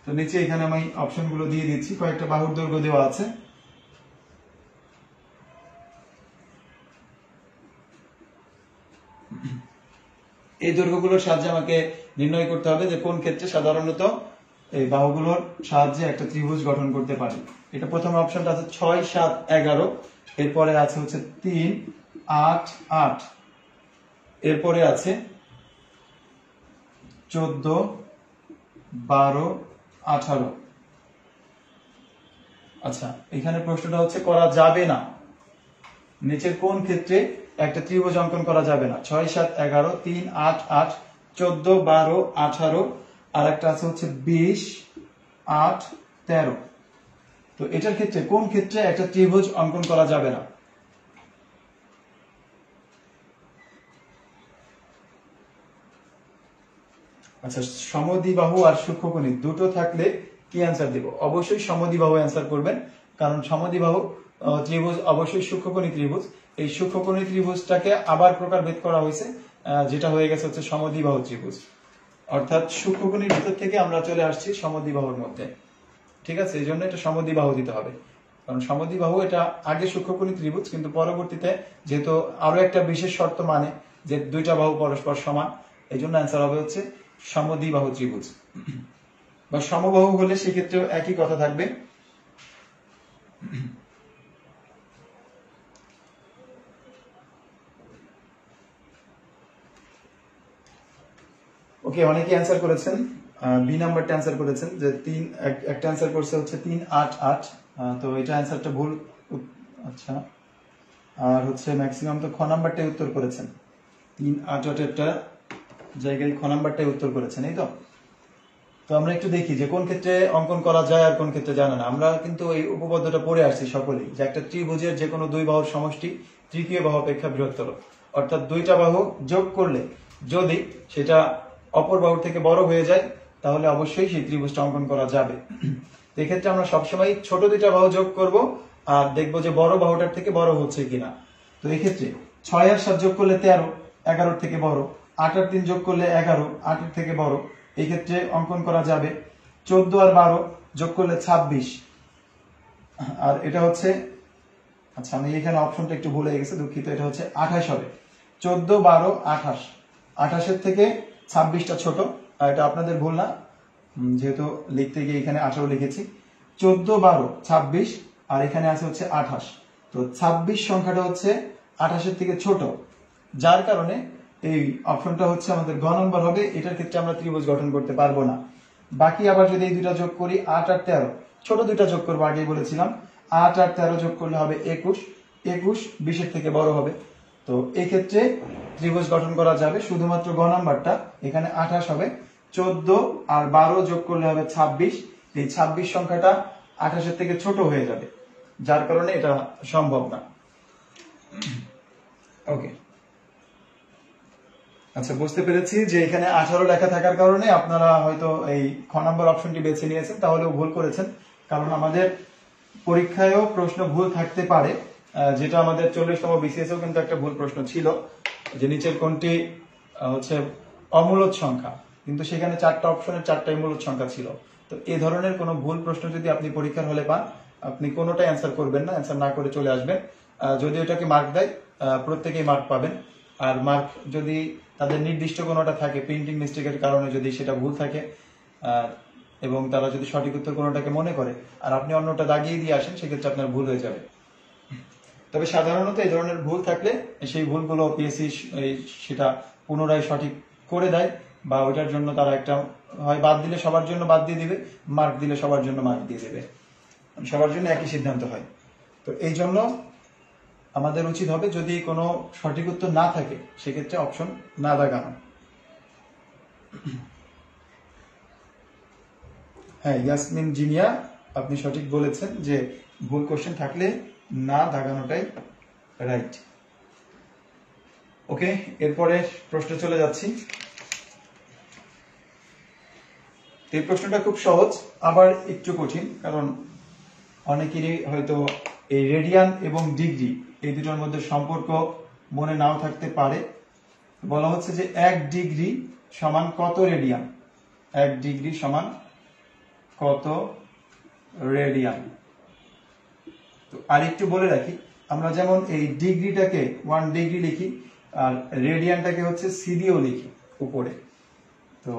তো নিচে এখানে আমি অপশনগুলো দিয়ে দিচ্ছি। কয়েকটা বাহুর দৈর্ঘ্য দেওয়া আছে। এই দৈর্ঘ্যগুলোর সাহায্যে আমাকে নির্ণয় করতে হবে যে কোন ক্ষেত্রে সাধারণত এই বাহুগুলোর সাহায্যে একটা ত্রিভুজ গঠন করতে পারি। এটা প্রথম অপশনটা আছে 6, 7, 11, এরপরে আছে হচ্ছে 3, 8, 8, এরপরে আছে 14, 12, 18। আচ্ছা, এখানে প্রশ্নটা হচ্ছে করা যাবে না, নিচের কোন ক্ষেত্রে একটা ত্রিভুজ অঙ্কন করা যাবে না? 6, 7, 11, 3, 8, 8, 14, 12, 18, আর একটা আছে হচ্ছে 20, 8, 13। তো এটার ক্ষেত্রে কোন ক্ষেত্রে একটা ত্রিভুজ অঙ্কন করা যাবে না? আচ্ছা, সমদ্বিবাহু আর সূক্ষ্মকোণী দুটো থাকলে কি অ্যান্সার দেব? অবশ্যই সমদ্বিবাহু অ্যান্সার করবেন, কারণ সমদ্বিবাহু ত্রিভুজ অবশ্যই সূক্ষ্মকোণী ত্রিভুজ। এই সূক্ষ্মকোণী ত্রিভুজটাকে আবার প্রকারভেদ করা হয়েছে, যেটা হয়ে গেছে হচ্ছে সমদ্বিবাহু ত্রিভুজ। অর্থাৎ সূক্ষ্মকোণীর ভিতর থেকে আমরা চলে আসছি সমদ্বিবাহুর মধ্যে। ঠিক আছে, এই জন্য এটা সমদ্বিবাহু দিতে হবে, কারণ সমদ্বিবাহু এটা আগে সূক্ষ্মকোণী ত্রিভুজ, কিন্তু পরবর্তীতে যেহেতু আরো একটা বিশেষ শর্ত মানে যে দুইটা বাহু পরস্পর সমান, এই জন্য অ্যান্সার হবে হচ্ছে সমদ্বিবাহু ত্রিভুজ। বা সমবাহু হলে সেক্ষেত্রেও একই কথা থাকবে। ওকে, অনেকে অ্যান্সার করেছেন, বি নাম্বারটা অ্যান্সার করেছেন যে একটা অ্যান্সার করছে হচ্ছে 3, 8, 8। তো এটা অ্যান্সারটা ভুল। আচ্ছা, আর হচ্ছে ম্যাক্সিমাম তো খ নাম্বারটাই উত্তর করেছেন, 3, 8, 8 জায়গায় খ নাম্বারটাই উত্তর করেছেন, এই তো। তো আমরা একটু দেখি যে কোন ক্ষেত্রে অঙ্কন করা যায় আর কোন ক্ষেত্রে জানা না। আমরা কিন্তু এই উপপাদ্যটা পড়ে আসছি সকলেই, যে একটা ত্রিভুজের যে কোনো দুই বাহুর সমষ্টি তৃতীয় বাহু অপেক্ষা বৃহত্তর। অর্থাৎ দুইটা বাহু যোগ করলে যদি সেটা অপর বাহুর থেকে বড় হয়ে যায়, তাহলে অবশ্যই সেই ত্রিভুজটা অঙ্কন করা যাবে। এক্ষেত্রে আমরা সবসময় ছোট দুইটা বাহু যোগ করব আর দেখবো যে বড় বাহুটার থেকে বড় হচ্ছে কিনা। তো এক্ষেত্রে 6 আর 7 যোগ করলে 13, 11 থেকে বড়। 8 আর 3 যোগ করলে 11, 8 থেকে বড়। এই ক্ষেত্রে অঙ্কন করা যাবে। 14 আর 12 যোগ করলে 26, আর এটা হচ্ছে, আচ্ছা আমি এখানে অপশনটা একটু ভুলে গেছে, দুঃখিত, এটা হচ্ছে 28 হবে। 14, 12, 28, 28 থেকে 26টা ছোট, আর এটা আপনাদের ভুল না, যেহেতু লিখতে গিয়ে এখানে 18 লিখেছি। 14, 12, 26, আর এখানে আছে হচ্ছে 28। তো 26 সংখ্যাটা হচ্ছে 28 থেকে ছোট, যার কারণে এই অপশনটা হচ্ছে আমাদের গ নম্বর হবে। এটার ক্ষেত্রে আমরা ত্রিভুজ গঠন করতে পারবো না। বাকি আবার যদি এই দুইটা যোগ করি, 8 আর 13, ছোট দুইটা যোগ করবো, আগেই বলেছিলাম। 8 আর 13 যোগ করলে হবে 21, 21 20 থেকে বড় হবে। তো এই ক্ষেত্রে ত্রিভুজ গঠন করা যাবে, শুধুমাত্র গ নাম্বারটা, এখানে 28 হবে। 14 আর 12 যোগ করলে হবে 26, এই 26 সংখ্যাটা 28 থেকে ছোট হয়ে যাবে, যার কারণে এটা সম্ভব না। ওকে, আচ্ছা বুঝতে পেরেছি যে এখানে 18 লেখা থাকার কারণে আপনারা হয়তো এই খ নাম্বার অপশনটি বেছে নিয়েছেন, তাহলেও ভুল করেছেন, কারণ আমাদের পরীক্ষায়ও প্রশ্ন ভুল থাকতে পারে, যেটা আমাদের 40তম বিসিএসও কিন্তু একটা ভুল প্রশ্ন ছিল, যে নিচের কোনটি হচ্ছে অমূলদ সংখ্যা, কিন্তু সেখানে 4টা অপশনের 4টাই মূলদ সংখ্যা ছিল। তো এই ধরনের কোনো ভুল প্রশ্ন যদি আপনি পরীক্ষার হলে পান, আপনি কোনোটাই অ্যান্সার করবেন না, অ্যান্সার না করে চলে আসবেন। যদি ওটাকে মার্ক দেয়, প্রত্যেকেই মার্ক পাবেন। আর মার্ক যদি তাদের নির্দিষ্ট কোনোটা থাকে, প্রিন্টিং মিস্টেকের কারণে যদি সেটা ভুল থাকে, এবং তারা যদি সঠিক উত্তর কোনোটাকে মনে করে আর আপনি অন্যটা দাগিয়ে দিয়ে আসেন, সেক্ষেত্রে আপনার ভুল হয়ে যাবে। তবে সাধারণত এই ধরনের ভুল থাকলে সেই ভুলগুলো পিএসসি সেটা পুনরায় সঠিক করে দেয়, বা ওইটার জন্য তারা একটা হয় বাদ দিলে সবার জন্য বাদ দিয়ে দিবে, মার্ক দিলে সবার জন্য মার্ক দিয়ে দেবে, সবার জন্য একই সিদ্ধান্ত হয়। তো এই জন্য আমাদের উচিত হবে, যদি কোনো সঠিক উত্তর না থাকে সেক্ষেত্রে অপশন না দাগানো। হ্যাঁ, ইয়াসমিন জিনিয়া, আপনি সঠিক বলেছেন যে ভুল কোশ্চেন থাকলে না দাগানোটাই রাইট। ওকে, এরপরে প্রশ্নে চলে যাচ্ছি। এই প্রশ্নটা খুব সহজ, আবার একটু কঠিন, কারণ অনেকেরই হয়তো এই রেডিয়ান এবং ডিগ্রি এই দুটোর মধ্যে সম্পর্ক মনে নাও থাকতে পারে। বলা হচ্ছে যে 1 ডিগ্রি সমান কত রেডিয়ান? 1 ডিগ্রি সমান কত রেডিয়ান? তো আরেকটু বলে রাখি, আমরা যেমন এই ডিগ্রিটাকে 1 ডিগ্রি লিখি, আর রেডিয়ানটাকে হচ্ছে সি দিয়েও লিখি উপরে। তো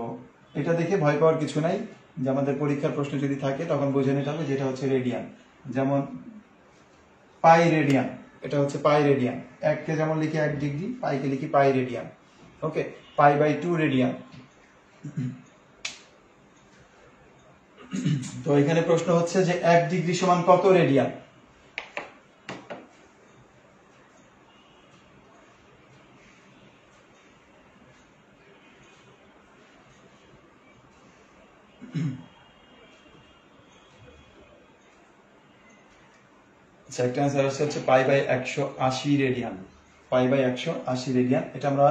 এটা দেখে ভয় পাওয়ার কিছু নাই, যে আমাদের পরীক্ষার প্রশ্ন যদি থাকে তখন বুঝে নিতে হবে যেটা হচ্ছে রেডিয়ান। যেমন পাই রেডিয়ান, এটা হচ্ছে পাই রেডিয়ান। 1 কে যেমন লিখি 1 ডিগ্রি, পাইকে লিখি পাই রেডিয়ান। ওকে, π/2 রেডিয়ান। তো এখানে প্রশ্ন হচ্ছে যে 1 ডিগ্রি সমান কত রেডিয়ান? একটা অ্যান্সার হচ্ছে π/180 রেডিয়ান। π/180 রেডিয়ান। এটা আমরা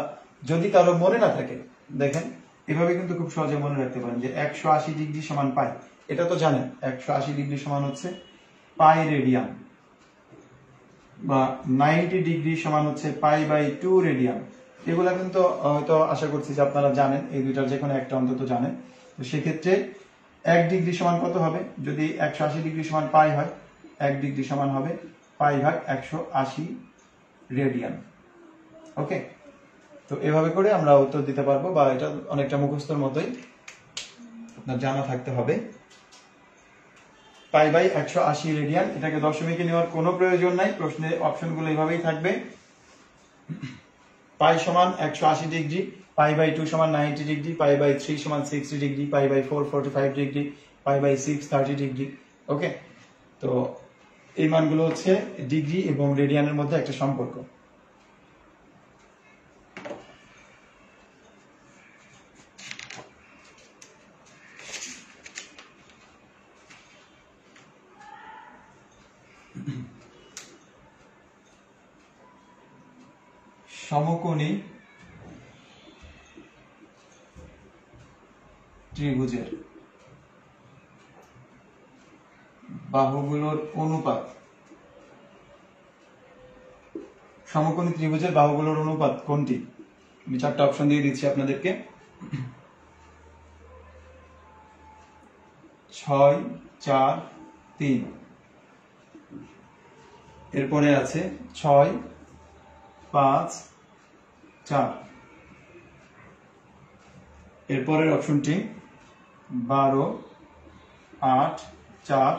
যদি কারো মনে না থাকে, দেখেন এভাবে কিন্তু খুব সহজে মনে রাখতে পারেন যে 180 ডিগ্রি সমান পাই। এটা তো জানেন 180 ডিগ্রি সমান হচ্ছে পাই রেডিয়ান, বা 90 ডিগ্রি সমান হচ্ছে π/2 রেডিয়ান। এগুলা কিন্তু হয়তো আশা করছি যে আপনারা জানেন, এই দুইটার যে কোনো একটা অন্তত জানেন। তো সেক্ষেত্রে 1 ডিগ্রি সমান কত হবে? যদি 180 ডিগ্রি সমান পাই হয়, 1 ডিগ্রি সমান হবে π/180 রেডিয়ান। ওকে, তো এভাবে করে আমরা উত্তর দিতে পারবো, বা এটা অনেকটা মুখস্থর মতোই আপনার জানা থাকতে হবে। π/180 রেডিয়ান, এটাকে দশমিকে নেওয়ার কোনো প্রয়োজন নাই, প্রশ্নের অপশনগুলো এইভাবেই থাকবে। পাই সমান 180 ডিগ্রি, π/2 সমান 90 ডিগ্রি, π/3 সমান 60 ডিগ্রি, π/4 45 ডিগ্রি, π/6 30 ডিগ্রি। ওকে, তো এই মানগুলো হচ্ছে ডিগ্রি এবং রেডিয়ানের মধ্যে একটা সম্পর্ক। সমকোণী ত্রিভুজের বাহুগুলোর অনুপাত, সমকোণী ত্রিভুজের বাহুগুলোর অনুপাত কোনটি? আমি 4টা অপশন দিয়ে দিচ্ছি আপনাদেরকে। 6 4 3, এরপরে আছে 6 5 4, এরপরের অপশনটি 12 8 4,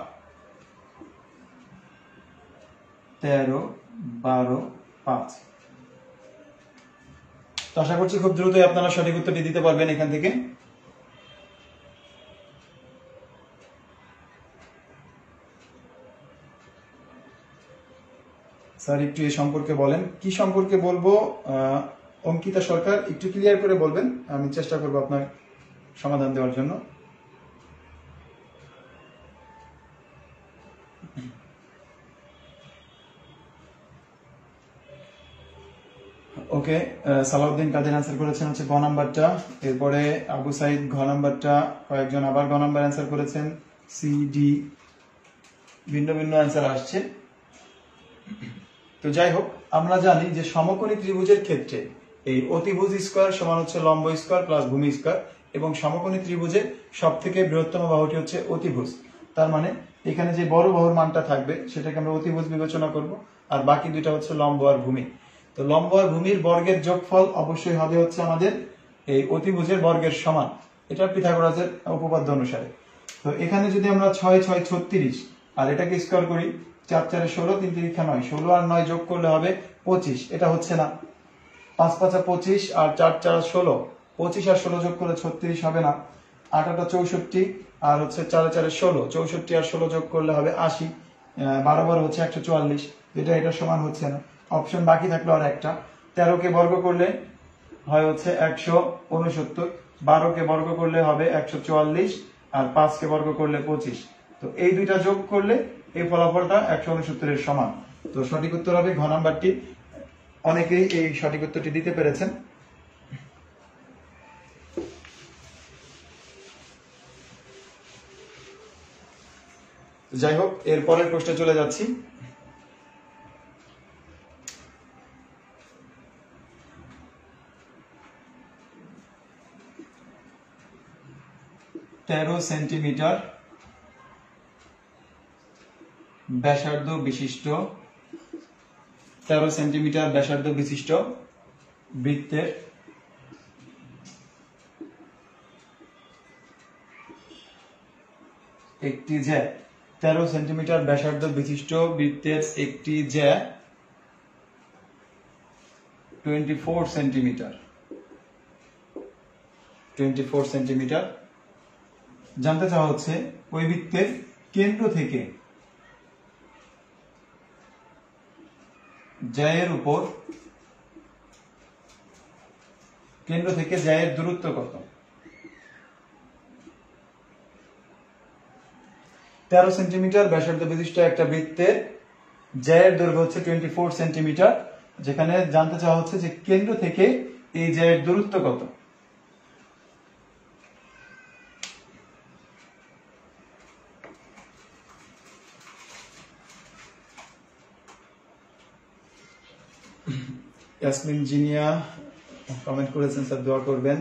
13 12 5। তো আশা করছি খুব দ্রুতই আপনারা সঠিক উত্তরটি দিতে পারবেন এখান থেকে। স্যার একটু এই সম্পর্কে বলেন। কি সম্পর্কে বলবো অঙ্কিতা সরকার, একটু ক্লিয়ার করে বলবেন, আমি চেষ্টা করব আপনার সমাধান দেওয়ার জন্য। ওকে, সালাউদ্দিন কাদের অ্যান্সার করেছেন হচ্ছে গ নাম্বারটা। এরপরে আবু সাইদ ঘ নাম্বারটা, কয়েকজন আবার গ নাম্বার অ্যান্সার করেছেন। সি ডি ভিন্ন ভিন্ন অ্যান্সার আসছে। তো যাই হোক, আমরা জানি যে সমকোণী ত্রিভুজের ক্ষেত্রে এই অতিভুজ স্কয়ার সমান হচ্ছে লম্ব স্কয়ার প্লাস ভূমি স্কয়ার, এবং সমকোণী ত্রিভুজের সব থেকে বৃহত্তম বাহুটি হচ্ছে অতিভুজ। তার মানে এখানে যে বড় বাহুর মানটা থাকবে সেটাকে আমরা অতিভুজ বিবেচনা করব, আর বাকি দুইটা হচ্ছে লম্ব আর ভূমি। তো লম্ব আর ভূমির বর্গের যোগফল অবশ্যই হবে হচ্ছে আমাদের এই অতিভুজের বর্গের সমান, এটা পিথাগোরাসের উপপাদ্য অনুসারে। তো এখানে যদি আমরা 6 6 36 আর এটাকে স্কয়ার করি, 4 4 16, 3 3 9, 16 আর 9 যোগ করলে হবে 25, এটা হচ্ছে না। 5 5 25 আর 4 4 16, 25 আর 16 যোগ করলে 36 হবে না। 8 8 64 আর হচ্ছে 4 4 16, 64 আর 16 যোগ করলে হবে 80, 12 12 হচ্ছে 144, এটা সমান হচ্ছে না। অপশন বাকি থাকলো আর একটা। 13 কে বর্গ করলে হয় হচ্ছে 169, 12 কে বর্গ করলে হবে 144, আর 5 কে বর্গ করলে 25। তো এই দুইটা যোগ করলে এই ফলাফলটা 169 এর সমান। তো সঠিক উত্তর হবে ঘ নাম্বারটি। অনেকেই এই সঠিক উত্তরটি দিতে পেরেছেন। যাই হোক, এর পরের প্রশ্নে চলে যাচ্ছি। তেরো সেন্টিমিটার ব্যাসার্ধ বিশিষ্ট 13 সেন্টিমিটার ব্যাসার্ধ বিশিষ্ট বৃত্তের একটি জ্যা 13 সেন্টিমিটার ব্যাসার্ধ বিশিষ্ট বৃত্তের একটি জ্যা 24 সেন্টিমিটার 24 সেন্টিমিটার। জানতে চাওয়া হচ্ছে ওই বৃত্তের কেন্দ্র থেকে জ্যায়ের উপর কেন্দ্র থেকে জ্যায়ের দূরত্ব কত। 13 সেন্টিমিটার ব্যাসার্ধ বিশিষ্ট একটা বৃত্তের জ্যায়ের দৈর্ঘ্য হচ্ছে 24 সেন্টিমিটার, যেখানে জানতে চাওয়া হচ্ছে যে কেন্দ্র থেকে এই জ্যায়ের দূরত্ব কত। ইয়াসমিন জিনিয়া কমেন্ট করেছেন, স্যার দোয়া করবেন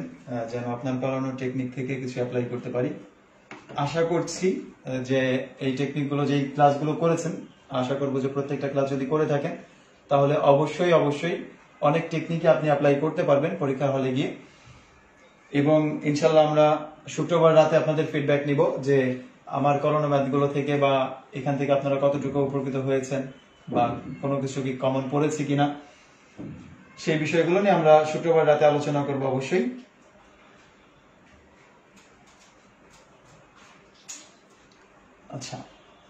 যেন আপনার পড়ানোর টেকনিক থেকে কিছু অ্যাপ্লাই করতে পারি। আশা করছি যে এই টেকনিকগুলো, যেই ক্লাসগুলো করেছেন, আশা করব যে প্রত্যেকটা ক্লাস যদি করে থাকেন তাহলে অবশ্যই অবশ্যই অনেক টেকনিকে আপনি অ্যাপ্লাই করতে পারবেন পরীক্ষা হলে গিয়ে। এবং ইনশাল্লাহ আমরা শুক্রবার রাতে আপনাদের ফিডব্যাক নিব যে আমার করানো ম্যাথগুলো থেকে বা এখান থেকে আপনারা কতটুকু উপকৃত হয়েছেন বা কোনো কিছু কি কমন পড়েছে কিনা, সেই বিষয়গুলো নিয়ে আমরা শুক্রবার রাতে আলোচনা করব অবশ্যই। আচ্ছা,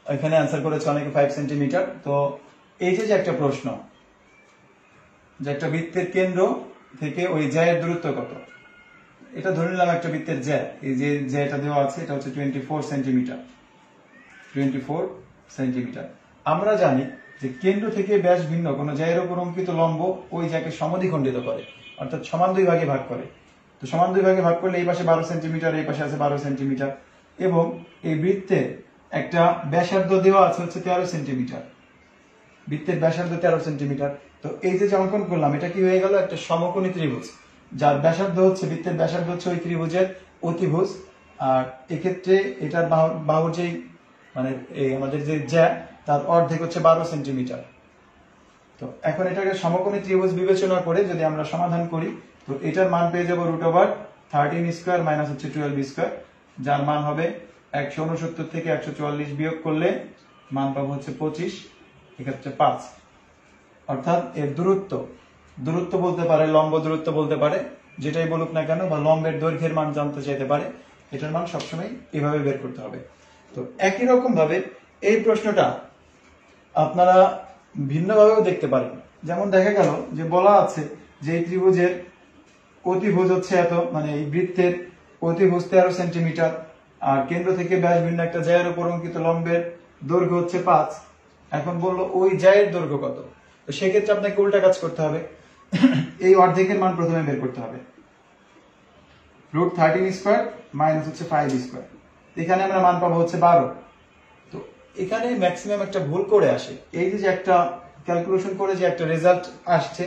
এখানে অ্যান্সার করেছে অনেকে 5 সেন্টিমিটার। তো এই যে একটা প্রশ্ন যে একটা বৃত্তের কেন্দ্র থেকে ওই জ্যায়ের দূরত্ব কত, এটা ধরে নিলাম একটা বৃত্তের জ্যা, এই যে জ্যাটা দেওয়া আছে এটা হচ্ছে 24 সেন্টিমিটার। 24 সেন্টিমিটার। আমরা জানি যে কেন্দ্র থেকে ব্যাস ভিন্ন কোন জ্যায়ের উপর অঙ্কিত লম্ব ওই জ্যাকে সমদ্বিখণ্ডিত করে, অর্থাৎ সমান দুই ভাগে ভাগ করে। তো সমান দুই ভাগে ভাগ করলে এই পাশে 12 সেন্টিমিটার, এই পাশে আছে 12 সেন্টিমিটার, এবং এই বৃত্তের একটা ব্যাসার্ধ দেওয়া আছে হচ্ছে 13 সেন্টিমিটার। বৃত্তের ব্যাসার্ধ 13 সেন্টিমিটার। তো এই যে অঙ্কন করলাম এটা কি হয়ে গেল, একটা সমকোণী ত্রিভুজ যার ব্যাসার্ধ হচ্ছে, বৃত্তের ব্যাসার্ধ হচ্ছে ওই ত্রিভুজের অতিভুজ। আর এক্ষেত্রে এটার বাহুর যেই মানে আমাদের যে জ্যা তার অর্ধেক হচ্ছে 12 সেন্টিমিটার। তো এখন এটাকে সমকোণী ত্রিভুজ বিবেচনা করে যদি আমরা সমাধান করি, তো এটার মান পেয়ে যাবো √13 স্কয়ার মাইনাস হচ্ছে 12 স্কয়ার, যার মান হবে 169 থেকে 144 বিয়োগ করলে মান পাবো হচ্ছে 25, এক্ষেত্রে 5। অর্থাৎ এর দূরত্ব বলতে পারে, লম্ব দূরত্ব বলতে পারে, যেটাই বলুক না কেন, বা লম্বের দৈর্ঘ্যের মান জানতে চাইতে পারে, এটার মান সবসময় এভাবে বের করতে হবে। তো একই রকম ভাবে এই প্রশ্নটা আপনারা ভিন্নভাবেও দেখতে পারেন। যেমন দেখা গেল যে বলা আছে যে এই ত্রিভুজের অতিভুজ হচ্ছে এত, মানে এই বৃত্তের অতিভুজ 13 সেন্টিমিটার, আর কেন্দ্র থেকে ব্যাস ভিন্ন একটা জ্যায়ের উপর অঙ্কিত লম্বের দৈর্ঘ্য হচ্ছে 5। এখন বললো ওই জ্যায়ের দৈর্ঘ্য কত, তো সেক্ষেত্রে আপনাকে উল্টা কাজ করতে হবে, এই অর্ধেকের মান প্রথমে বের করতে হবে। √13 স্কয়ার মাইনাস হচ্ছে 5 স্কয়ার, এখানে আমরা মান পাবো হচ্ছে 12। তো এখানে ম্যাক্সিমাম একটা ভুল করে আসে, এই যে একটা ক্যালকুলেশন করে যে একটা রেজাল্ট আসছে,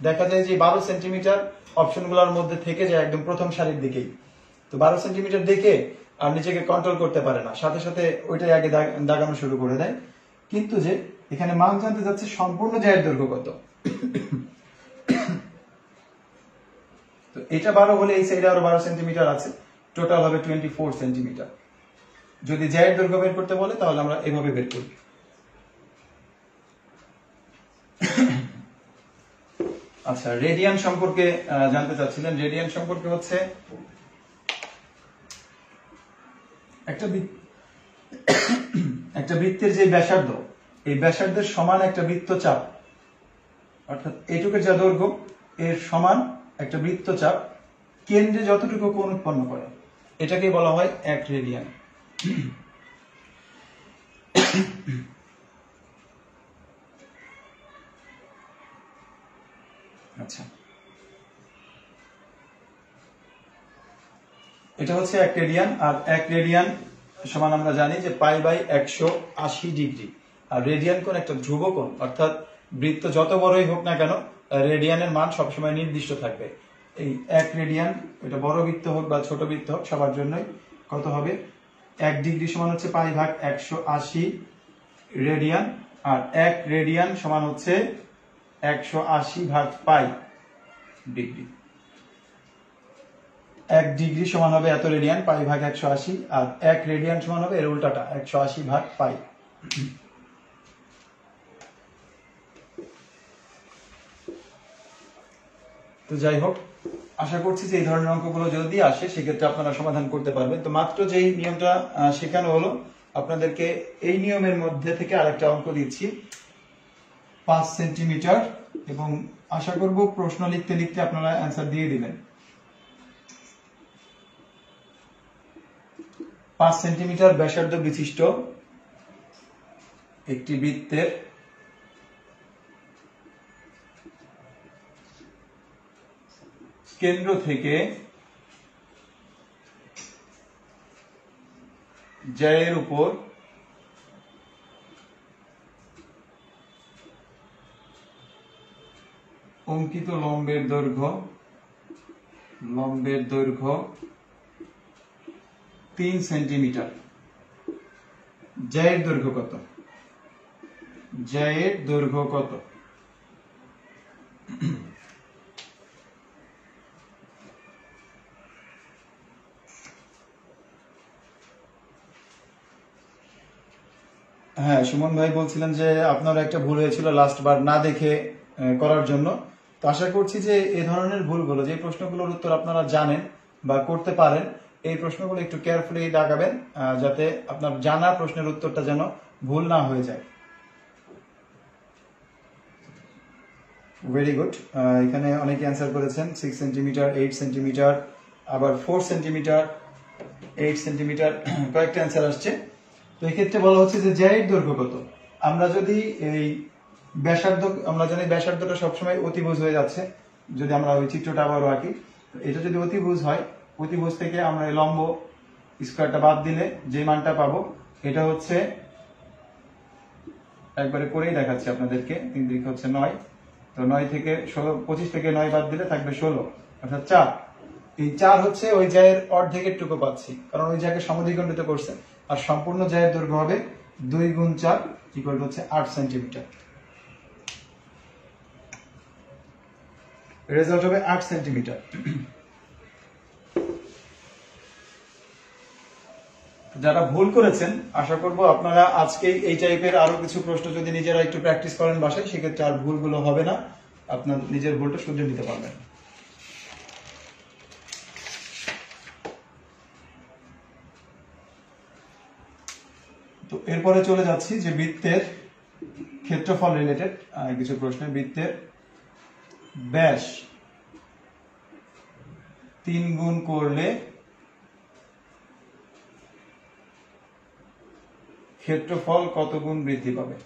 দেখা যায় যে 12 সেন্টিমিটার অপশনগুলোর মধ্যে থেকে যায় একদম প্রথম সারির দিকেই। তো 12 সেন্টিমিটার দেখে আর নিজেকে কন্ট্রোল করতে পারে না, সাথে সাথে ওইটাই আগে দাগানো শুরু করে দেয়। কিন্তু যে এখানে মান জানতে যাচ্ছে সম্পূর্ণ জ্যায়ের দৈর্ঘ্য কত। তো এটা 12 হলে এই সাইডে আরো 12 সেন্টিমিটার আছে, টোটাল হবে 24 সেন্টিমিটার। যদি জ্যায়ের দৈর্ঘ্য বের করতে বলে তাহলে আমরা এভাবে বের করি। আচ্ছা, রেডিয়ান সম্পর্কে জানতে চাচ্ছিলেন। রেডিয়ান সম্পর্কে হচ্ছে একটা বৃত্তের যে ব্যাসার্ধ, এই ব্যাসার্ধের সমান একটা বৃত্তচাপ, অর্থাৎ এইটুকের যা দৈর্ঘ্য এর সমান একটা বৃত্তচাপ কেন্দ্রে যতটুকু কোণ উৎপন্ন করে, এটাকে বলা হয় 1 রেডিয়ান। আচ্ছা, এটা হচ্ছে 1 রেডিয়ান, আর 1 রেডিয়ান সমান আমরা জানি যে π/180 ডিগ্রি। আর রেডিয়ান কোণ একটা ধ্রুব কোণ, অর্থাৎ বৃত্ত যত বড়ই হোক না কেন রেডিয়ানের মান সবসময় নির্দিষ্ট থাকবে। এই 1 রেডিয়ান, এটা বড় বৃত্ত হোক বা ছোট বৃত্ত হোক, সবার জন্যই কত হবে, 1 ডিগ্রি সমান হচ্ছে π/180 রেডিয়ান, আর 1 রেডিয়ান সমান হচ্ছে 180/π ডিগ্রি। 1 ডিগ্রি সমান হবে এত রেডিয়ান, π/180, আর 1 রেডিয়ান সমান হবে এর উল্টাটা, 180/π। তো যাই হোক, আশা করছি যে এই ধরনের অঙ্কগুলো যদি আসে সেক্ষেত্রে আপনারা সমাধান করতে পারবেন। তো মাত্র যেই নিয়মটা শেখানো হলো আপনাদেরকে, এই নিয়মের মধ্যে থেকে আরেকটা অঙ্ক দিচ্ছি 5 সেন্টিমিটার, এবং আশা করব প্রশ্ন লিখতে লিখতে আপনারা অ্যান্সার দিয়ে দিবেন। 5 সেন্টিমিটার ব্যাসার্ধ বিশিষ্ট একটি বৃত্তের কেন্দ্র থেকে জ্যায়ের উপর অঙ্কিত লম্বের দৈর্ঘ্য 3 সেন্টিমিটার। জ্যায়ের দৈর্ঘ্য কত? জ্যায়ের দৈর্ঘ্য কত? হ্যাঁ, সুমন ভাই বলছিলেন যে আপনার একটা ভুল হয়েছিল লাস্ট বার না দেখে করার জন্য। তো আশা করছি যে এই ধরনের ভুলগুলো, যে প্রশ্নগুলোর উত্তর আপনারা জানেন বা করতে পারেন, এই প্রশ্নগুলো একটু কেয়ারফুলি দাগাবেন যাতে আপনার জানা প্রশ্নের উত্তরটা যেন ভুল না হয়ে যায়। Very good. এখানে অনেকে অ্যান্সার করেছেন 6 সেন্টিমিটার, 8 সেন্টিমিটার, আবার 4 সেন্টিমিটার, 8 সেন্টিমিটার, কয়েকটা অ্যান্সার আসছে। তো এক্ষেত্রে বলা হচ্ছে যে জ্যায়ের দৈর্ঘ্য কত। আমরা যদি এই ব্যাসার্ধ, আমরা জানি ব্যাসার্ধটা সবসময় অতিভুজ হয়ে যাচ্ছে, যদি আমরা ওই চিত্রটা আবারও আঁকি, এটা যদি অতিভুজ হয়, অতিভুজ থেকে আমরা লম্ব স্কয়ারটা বাদ দিলে যে মানটা পাবো এটা হচ্ছে, একবারে করেই দেখাচ্ছি আপনাদেরকে, 3 3 হচ্ছে 9, তো 9 থেকে 16, 25 থেকে 9 বাদ দিলে থাকবে 16, অর্থাৎ 4। এই 4 হচ্ছে ওই জ্যায়ের অর্ধেকের টুকু পাচ্ছি, কারণ ওই জায়গায় সমদ্বিখণ্ডিত করছে। আর সম্পূর্ণ জ্যায়ের দৈর্ঘ্য হবে 2 গুণ 4 ইকুয়াল হচ্ছে 8 সেন্টিমিটার। রেজাল্ট হবে 8 সেন্টিমিটার। যারা ভুল করেছেন আশা করব আপনারা আজকে এই টাইপের আরো কিছু প্রশ্ন যদি নিজেরা একটু প্র্যাকটিস করেন বাসায়, সেক্ষেত্রে আর ভুলগুলো হবে না, আপনার নিজের ভুলটা শুধরে নিতে পারবেন। তো এরপরে চলে যাচ্ছি যে বৃত্তের ক্ষেত্রফল রিলেটেড কিছু প্রশ্ন। বৃত্তের ব্যাস 3 গুণ করলে ক্ষেত্রফল কত গুণ বৃদ্ধি পাবে?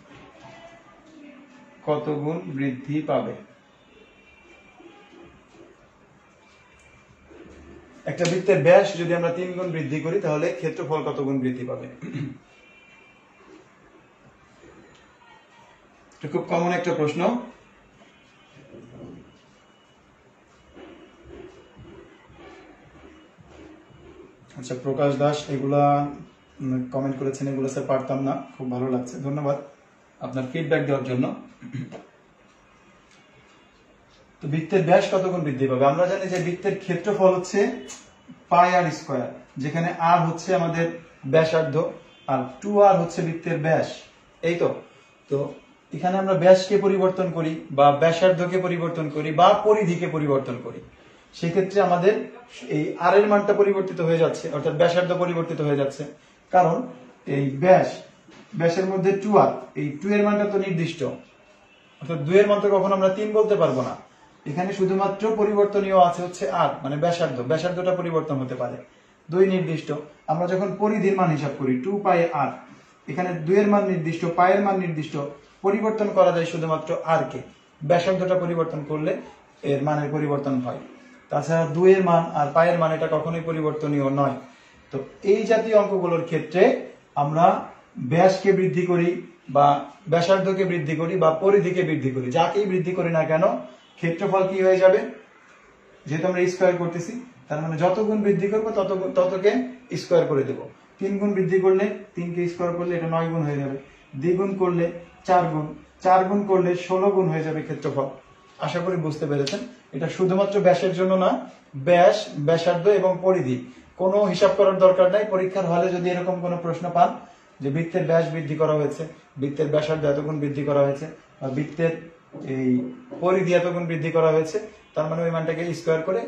কত গুণ বৃদ্ধি পাবে? একটা বৃত্তের ব্যাস যদি আমরা 3 গুণ বৃদ্ধি করি তাহলে ক্ষেত্রফল কত গুণ বৃদ্ধি পাবে? এটা খুব কমন একটা প্রশ্ন। আচ্ছা, প্রকাশ দাস এগুলা কমেন্ট করেছেন, এগুলো স্যার পারতাম না, খুব ভালো লাগছে, ধন্যবাদ আপনার ফিডব্যাক দেওয়ার জন্য। তো বৃত্তের ব্যাস কত গুণ বৃদ্ধি পাবে? আমরা জানি যে বৃত্তের ক্ষেত্রফল হচ্ছে পাই আর স্কয়ার, যেখানে আর হচ্ছে আমাদের ব্যাসার্ধ আর 2r হচ্ছে বৃত্তের ব্যাস, এই তো। তো এখানে আমরা ব্যাসকে পরিবর্তন করি বা ব্যাসার্ধকে পরিবর্তন করি বা পরিধিকে পরিবর্তন করি, সেক্ষেত্রে আমাদের এই আর এর মানটা পরিবর্তিত হয়ে যাচ্ছে, অর্থাৎ ব্যাসার্ধ পরিবর্তিত হয়ে যাচ্ছে। কারণ এই ব্যাসের মধ্যে 2r, এই 2 এর মানটা তো নির্দিষ্ট, অর্থাৎ 2 এর মান তো কখনো আমরা 3 বলতে পারবো না। এখানে শুধুমাত্র পরিবর্তনীয় আছে হচ্ছে আর, মানে ব্যাসার্ধটা পরিবর্তন হতে পারে, 2 নির্দিষ্ট। আমরা যখন পরিধির মান হিসাব করি 2 পাই আর, এখানে 2 এর মান নির্দিষ্ট, পাই এর মান নির্দিষ্ট, পরিবর্তন করা যায় শুধুমাত্র আর কে, ব্যাসার্ধটা পরিবর্তন করলে এর মানের পরিবর্তন হয়। তাছাড়া 2 এর মান আর পাই এর মান এটা কখনোই পরিবর্তনীয় নয়। তো এই জাতীয় অঙ্কগুলোর ক্ষেত্রে আমরা ব্যাসকে বৃদ্ধি করি বা ব্যাসার্ধকে বৃদ্ধি করি বা পরিধিকে বৃদ্ধি করি, যাকেই বৃদ্ধি করি না কেন ক্ষেত্রফল কি হয়ে যাবে? যেহেতু আমরা স্কয়ার করতেছি, তার মানে যত গুণ বৃদ্ধি করবো ততকে স্কয়ার করে দেব। 3 গুণ বৃদ্ধি করলে 3 কে স্কয়ার করলে এটা 9 গুণ হয়ে যাবে, দ্বিগুণ করলে 4 গুণ, 4 গুণ করলে 16 গুণ হয়ে যাবে ক্ষেত্রফল। আশা করি বুঝতে পেরেছেন। এটা শুধুমাত্র ব্যাসের জন্য না, ব্যাস, ব্যাসার্ধ এবং পরিধি কোনো হিসাব করার দরকার নাই। পরীক্ষার হলে যদি এরকম কোনো প্রশ্ন পান যে বৃত্তের ব্যাস বৃদ্ধি করা হয়েছে, বৃত্তের ব্যাসার্ধ এত গুণ বৃদ্ধি করা হয়েছে, বা বৃত্তের এই পরিধি এত গুণ বৃদ্ধি করা হয়েছে, তার মানে ওই মানটাকে স্কয়ার করে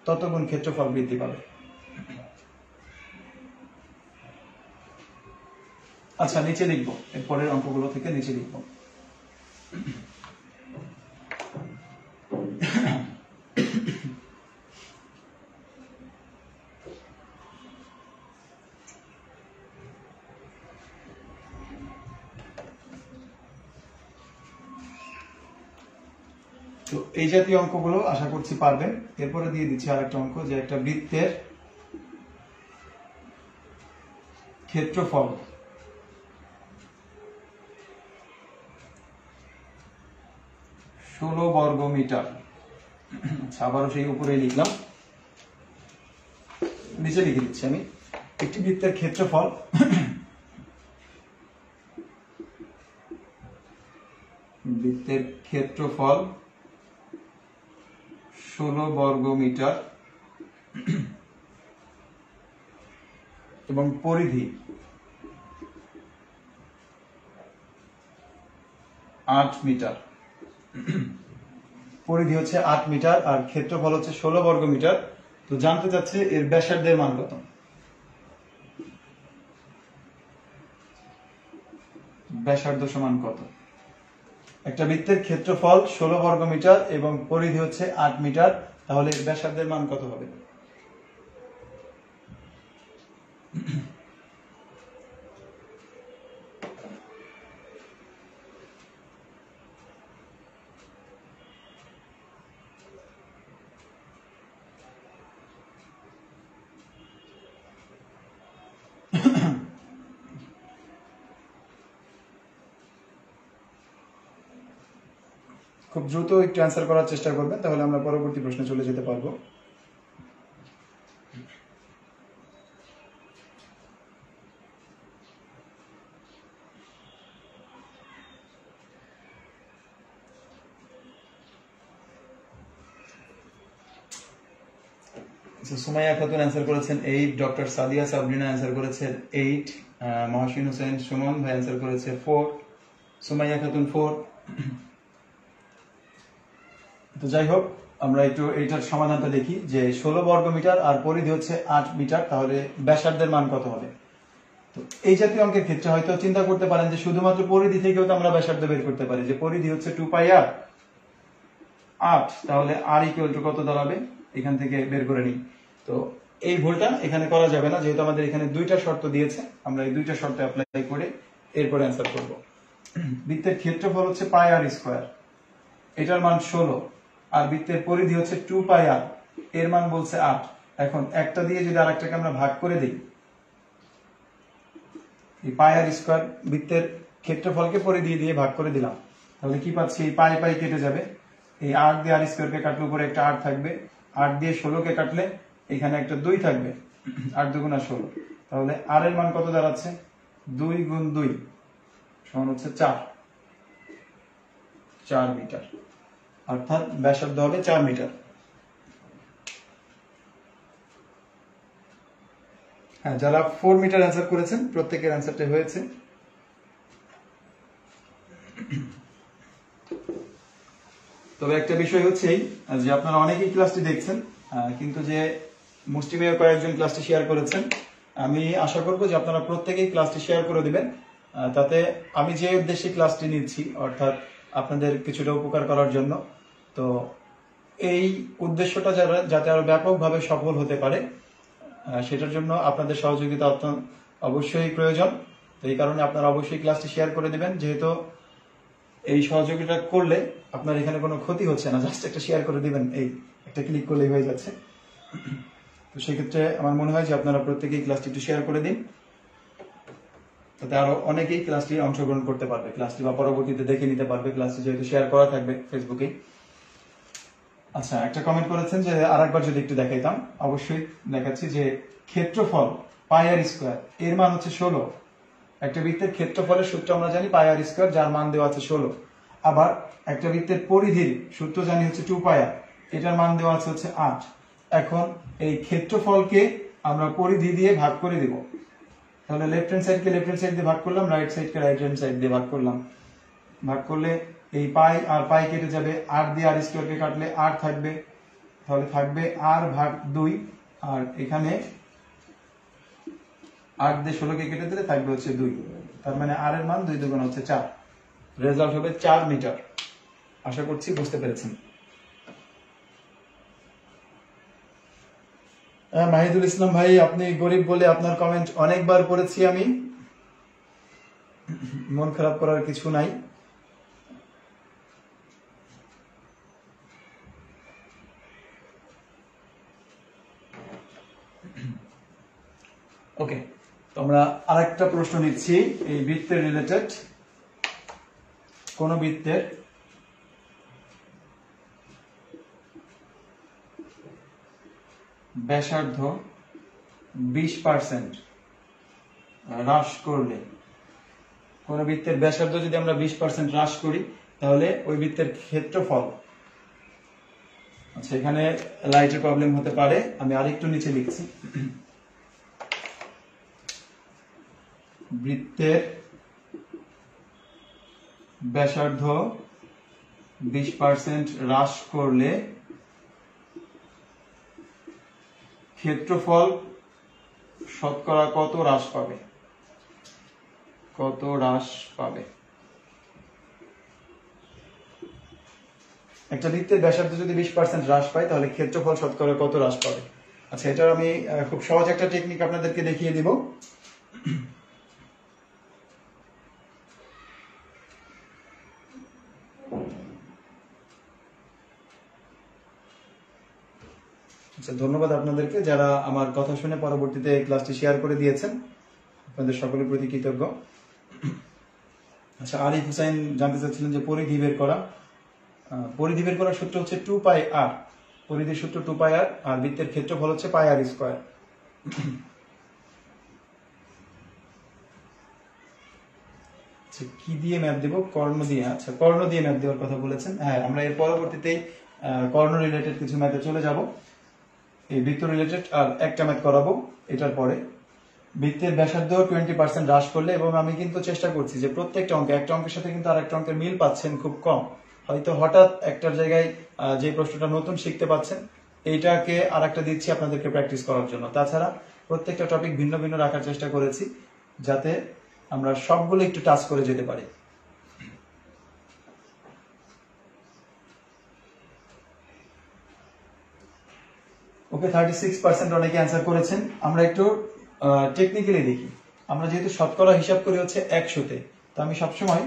তত গুণ ক্ষেত্রফল বৃদ্ধি পাবে। আচ্ছা, নিচে লিখবো, এর পরের অঙ্কগুলো থেকে নিচে লিখবো। তো এই জাতীয় অঙ্কগুলো আশা করছি পারবেন। এরপরে দিয়ে দিচ্ছি আরেকটা অঙ্ক, যে একটা বৃত্তের ক্ষেত্রফল ষোলো বর্গ মিটার। আচ্ছা, আবারও সেই উপরে লিখলাম, নিচে লিখে দিচ্ছি আমি। একটি বৃত্তের ক্ষেত্রফল বৃত্তের ক্ষেত্রফল 16 বর্গ মিটার এবং পরিধি 8 মিটার। পরিধি হচ্ছে 8 মিটার আর ক্ষেত্রফল হচ্ছে 16 বর্গ মিটার। তো জানতে চাচ্ছে এর ব্যাসার্ধের মান কত। ব্যাসার্ধ সমান কত? একটা বৃত্তের ক্ষেত্রফল 16 বর্গ মিটার এবং পরিধি হচ্ছে 8 মিটার, তাহলে ব্যাসার্ধের মান কত হবে? খুব দ্রুত একটু অ্যান্সার করার চেষ্টা করবেন, তাহলে আমরা পরবর্তী প্রশ্নে চলে যেতে পারবো। সুমাইয়া খাতুন অ্যান্সার করেছেন 8, ডক্টর সাদিয়া সাবরিনা অ্যান্সার করেছেন 8, মহসিন হোসেন সুমন ভাই অ্যান্সার করেছে 4, সুমাইয়া খাতুন 4। তো যাই হোক, আমরা একটু এইটার সমাধানটা দেখি, যে 16 বর্গ মিটার আর পরিধি হচ্ছে 8 মিটার, তাহলে ব্যাসার্ধের মান কত হবে? তো এই জাতীয় অঙ্কের ক্ষেত্রে হয়তো চিন্তা করতে পারেন যে শুধুমাত্র পরিধি থেকেও তো আমরা ব্যাসার্ধ বের করতে পারি, যে পরিধি হচ্ছে 2 পাই আর 8, তাহলে আর ইকুয়াল টু কত দাঁড়াবে এখান থেকে বের করে নিই। তো এই ভুলটা এখানে করা যাবে না, যেহেতু আমাদের এখানে দুইটা শর্ত দিয়েছে, আমরা এই দুইটা শর্ত অ্যাপ্লাই করে এরপরে অ্যান্সার করব। বৃত্তের ক্ষেত্রফল হচ্ছে পাই আর স্কয়ার, এটার মান 16, আর বৃত্তের পরিধি হচ্ছে 2 পাই আর, এর মান বলছে 8। এখন একটা দিয়ে যদি আরেকটাকে আমরা ভাগ করে দিই, এই পাই আর স্কয়ার বৃত্তের ক্ষেত্রফলকে পরিধি দিয়ে ভাগ করে দিলাম, তাহলে কি পাচ্ছি? এই পাই পাই কেটে যাবে, এই 8 দিয়ে আর স্কয়ারকে কাটলে উপরে একটা 8 থাকবে, 8 দিয়ে 16কে কাটলে এখানে একটা 2 থাকবে, 8 দুগুণা 16, তাহলে আর এর মান কত দাঁড়াচ্ছে? 2 গুণ 2 সমান হচ্ছে 4 মিটার, অর্থাৎ ব্যাসার্ধ হবে 4 মিটার। হ্যাঁ, যারা 4 মিটার অ্যান্সার করেছেন প্রত্যেকের অ্যান্সারটা হয়েছে। তবে একটা বিষয় হচ্ছে যে আপনারা অনেকেই ক্লাসটি দেখছেন, কিন্তু যে মুসলিমের কয়েকজন ক্লাসটি শেয়ার করেছেন, আমি আশা করব যে আপনারা প্রত্যেকেই ক্লাসটি শেয়ার করে দিবেন। তাতে আমি যে উদ্দেশ্যে ক্লাসটি নিচ্ছি, অর্থাৎ আপনাদের কিছুটা উপকার করার জন্য, তো এই উদ্দেশ্যটা যাতে আরো ব্যাপকভাবে সফল হতে পারে, সেটার জন্য আপনাদের সহযোগিতা অবশ্যই প্রয়োজন। তো এই কারণে আপনারা অবশ্যই ক্লাসটি শেয়ার করে দিবেন, যেহেতু এই সহযোগিতা করলে আপনার এখানে কোনো ক্ষতি হচ্ছে না, জাস্ট একটা শেয়ার করে দিবেন, এই একটা ক্লিক করলেই হয়ে যাচ্ছে। তো সেক্ষেত্রে আমার মনে হয় যে আপনারা প্রত্যেকেই ক্লাসটি একটু শেয়ার করে দিন, তাতে আরো অনেকেই ক্লাসটি অংশগ্রহণ করতে পারবে, ক্লাসটি বা পরবর্তীতে দেখে নিতে পারবে, ক্লাসটি যেহেতু শেয়ার করা থাকবে ফেসবুকে। আচ্ছা, একটা কমেন্ট করেছেন যে আরেকবার যদি একটু দেখাইতাম, অবশ্যই দেখাচ্ছি, যে ক্ষেত্রফল পাই আর স্কয়ার, এর মান হচ্ছে 16। একটা বৃত্তের ক্ষেত্রফলের সূত্র আমরা জানি পাই আর স্কয়ার, যার মান দেওয়া আছে 16। আবার একটা বৃত্তের পরিধির সূত্র জানি হচ্ছে 2 পাই আর, এটার মান দেওয়া আছে হচ্ছে 8। এখন এই ক্ষেত্রফলকে আমরা পরিধি দিয়ে ভাগ করে দিব, তাহলে লেফট হ্যান্ড সাইডকে লেফট হ্যান্ড সাইড দিয়ে ভাগ করলাম, রাইট সাইডকে রাইট হ্যান্ড সাইড দিয়ে ভাগ করলাম। ভাগ করলে এই পাই আর পাই কেটে যাবে, 8 দিয়ে আর স্কয়ারকে কাটলে 8 থাকবে, তাহলে থাকবে r ভাগ 2, আর এখানে 8 দিয়ে 16 কে কেটে দিলে থাকবে হচ্ছে 2। তার মানে r এর মান 2 দুগুণ হচ্ছে 4। রেজাল্ট হবে 4 মিটার। আশা করছি বুঝতে পেরেছেন। মাহিদুল ইসলাম ভাই, আপনি গরিব বলে আপনার কমেন্ট অনেকবার পড়েছি আমি, মন খারাপ করার কিছু নাই। ওকে, তো আমরা আরেকটা প্রশ্ন নিচ্ছি এই বৃত্তের রিলেটেড। কোন বৃত্তের ব্যাসার্ধ 20% হ্রাস করলে, কোন বৃত্তের ব্যাসার্ধ যদি আমরা 20% হ্রাস করি তাহলে ওই বৃত্তের ক্ষেত্রফল, আচ্ছা এখানে লাইটের প্রবলেম হতে পারে, আমি আরেকটু নিচে লিখছি। বৃত্তের ব্যাসার্ধ 20% হ্রাস করলে ক্ষেত্রফল শতকরা কত হ্রাস পাবে? কত হ্রাস পাবে? একটা বৃত্তের ব্যাসার্ধ যদি 20% হ্রাস পায় তাহলে ক্ষেত্রফল শতকরা কত হ্রাস পাবে? আচ্ছা, এটার আমি খুব সহজ একটা টেকনিক আপনাদেরকে দেখিয়ে দিব। আচ্ছা, ধন্যবাদ আপনাদেরকে যারা আমার কথা শুনে পরবর্তীতে এই ক্লাসটি শেয়ার করে দিয়েছেন, আপনাদের সকলের প্রতি কৃতজ্ঞ। আচ্ছা, আরিফ হুসাইন জানতে চাচ্ছিলেন যে পরিধি বের করা। পরিধি বের করার সূত্র হচ্ছে 2πr, পরিধির সূত্র 2πr, আর বৃত্তের ক্ষেত্রফল হচ্ছে πr স্কয়ার। আচ্ছা, কি দিয়ে ম্যাপ দেব? কর্ণ দিয়ে। আচ্ছা, কর্ণ দিয়ে ম্যাপ দেওয়ার কথা বলেছেন। হ্যাঁ, আমরা এর পরবর্তীতে কর্ণ রিলেটেড কিছু ম্যাথে চলে যাব। এই বৃত্ত রিলেটেড আর একটা ম্যাথ করাবো এটার পরে। বৃত্তের ব্যাসার্ধ 20% হ্রাস করলে, এবং আমি কিন্তু চেষ্টা করছি যে প্রত্যেকটা অঙ্কে, একটা অঙ্কের সাথে কিন্তু আরেকটা অঙ্কের মিল পাচ্ছেন খুব কম, হয়তো হঠাৎ একটার জায়গায় যে প্রশ্নটা নতুন শিখতে পাচ্ছেন এইটাকে আর একটা দিচ্ছি আপনাদেরকে প্র্যাকটিস করার জন্য। তাছাড়া প্রত্যেকটা টপিক ভিন্ন ভিন্ন রাখার চেষ্টা করেছি যাতে আমরা সবগুলো একটু টাচ করে যেতে পারি। ওকে, 36% অনেকে অ্যান্সার করেছেন। আমরা একটু টেকনিক্যালি দেখি। আমরা যেহেতু শতকরা হিসাব করি হচ্ছে 100-তে, তো আমি সবসময়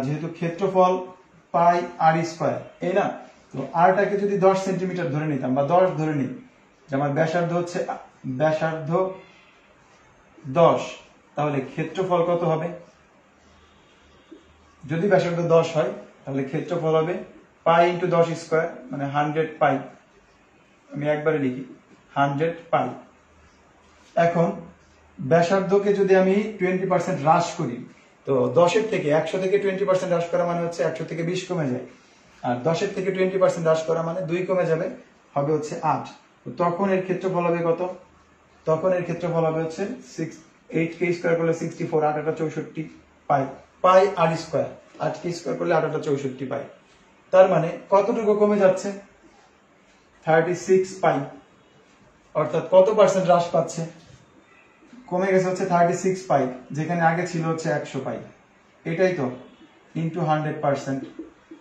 যেহেতু ক্ষেত্রফল পাই আর স্কয়ার, এই না, তো আরটাকে যদি 10 সেন্টিমিটার ধরে নিতাম বা 10 ধরে নিই, যে আমার ব্যাসার্ধ হচ্ছে 10, তাহলে ক্ষেত্রফল কত হবে? যদি ব্যাসার্ধ 10 হয় তাহলে ক্ষেত্রফল হবে পাই ইন্টু 10 স্কয়ার, মানে 100 পাই। আমি একবারে লিখি 100 পাই। এখন ব্যাসার্ধকে যদি আমি 20% হ্রাস করি, তো 10-এর থেকে 100 থেকে 20% হ্রাস করা মানে হচ্ছে 100 থেকে 20 কমে যায়, আর 10-এর থেকে 20% হ্রাস করা মানে 2 কমে যাবে, হবে হচ্ছে 8। তো তখন এর ক্ষেত্রফল হবে কত? তখন এর ক্ষেত্রফল হবে হচ্ছে 8কে স্কয়ার করলে 64, 8 8 64 পাই, পাই আর স্কয়ার, 8কে স্কয়ার করলে 8 8 64 পাই। তার মানে কতটুকু কমে যাচ্ছে? 36 পাই। অর্থাৎ কত পার্সেন্ট হ্রাস পাচ্ছে? কমে গেছে হচ্ছে 36 পাই, যেখানে আগে ছিল হচ্ছে 100 পাই। এটাই তো, ইন্টু 100%,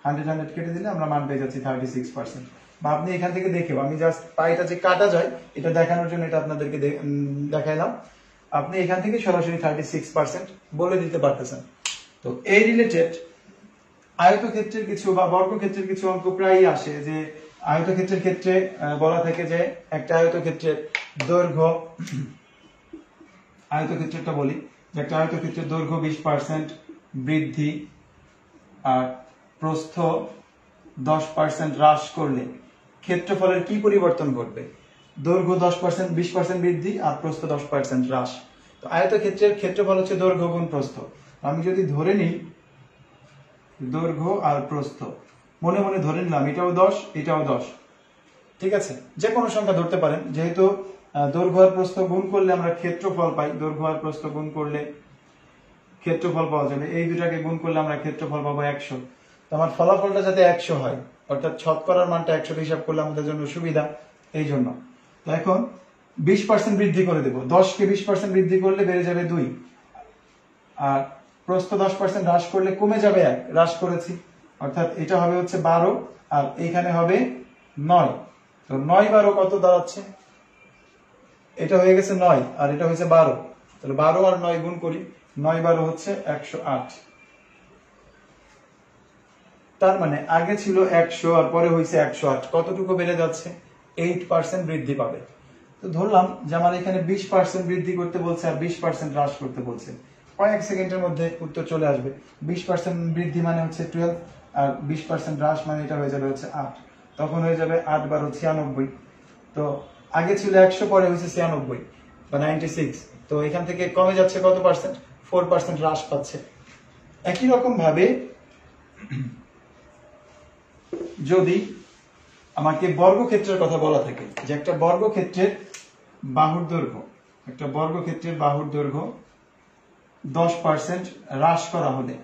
100 কেটে দিলে আমরা মান পেয়ে যাচ্ছি 36%। বা আপনি এখান থেকে দেখেও, আমি জাস্ট পাইটা যে কাটা যায় এটা দেখানোর জন্য এটা আপনাদেরকে দেখাইলাম। আপনি এখান থেকে সরাসরি 36% বলে দিতে পারতেছেন। তো এই রিলেটেড আয়তক্ষেত্রের কিছু বা বর্গক্ষেত্রের কিছু অঙ্ক প্রায়ই আসে, যে আয়তক্ষেত্রের ক্ষেত্রে বলা থাকে যে একটা আয়তক্ষেত্রের দৈর্ঘ্য, আয়তক্ষেত্রটা বলি, যে একটা আয়তক্ষেত্রের দৈর্ঘ্য 20% বৃদ্ধি আর প্রস্থ 10% হ্রাস করলে ক্ষেত্রফলের কি পরিবর্তন ঘটবে? দৈর্ঘ্য 10%, 20% বৃদ্ধি আর প্রস্থ 10% হ্রাস। তো আয়তক্ষেত্রের ক্ষেত্রফল হচ্ছে দৈর্ঘ্য গুণ প্রস্থ। আমি যদি ধরে নিই দৈর্ঘ্য আর প্রস্থ, মনে মনে ধরে নিলাম এটাও 10, এটাও 10, ঠিক আছে, যে কোনো সংখ্যা ধরতে পারেন। যেহেতু দৈর্ঘ্য আর প্রস্থ গুণ করলে আমরা ক্ষেত্রফল পাই, দৈর্ঘ্য আর প্রস্থ গুণ করলে ক্ষেত্রফল পাওয়া যাবে, এই দুটাকে গুণ করলে আমরা ক্ষেত্রফল পাবো 100। তো আমার ফলাফলটা যাতে 100 হয়, অর্থাৎ শতকরার মানটা 100 হিসাব করলে আমাদের জন্য সুবিধা, এই জন্য। তো এখন 20% বৃদ্ধি করে দেবো। 10কে 20% বৃদ্ধি করলে বেড়ে যাবে 2, আর প্রস্থ 10% হ্রাস করলে কমে যাবে 1, হ্রাস করেছি, অর্থাৎ এটা হবে হচ্ছে 12 আর এইখানে হবে 9। তো 9 12 কত দাঁড়াচ্ছে? এটা হয়ে গেছে 9 আর এটা হয়েছে 12, তাহলে 12 আর 9 গুণ করি, 9 12 হচ্ছে 108। তার মানে আগে ছিল 100 আর পরে হয়েছে 108, কতটুকু বেড়ে যাচ্ছে? 8% বৃদ্ধি পাবে। তো ধরলাম যে আমার এখানে 20% বৃদ্ধি করতে বলছে আর 20% হ্রাস করতে বলছে, কয়েক সেকেন্ডের মধ্যে উত্তর চলে আসবে। 20% বৃদ্ধি মানে হচ্ছে 12 আর 20% হ্রাস মানে এটা হয়ে যাবে হচ্ছে 8, তখন হয়ে যাবে 8 12 96। তো আগে ছিল 100 পরে হয়েছে 96 বা 96, তো এখান থেকে কমে যাচ্ছে কত পার্সেন্ট? 4% হ্রাস পাচ্ছে। একই রকম ভাবে যদি আমাকে বর্গক্ষেত্রের কথা বলা থাকে, যে একটা বর্গক্ষেত্রের বাহুর দৈর্ঘ্য, একটা বর্গক্ষেত্রের বাহুর দৈর্ঘ্য 10% হ্রাস করা হলে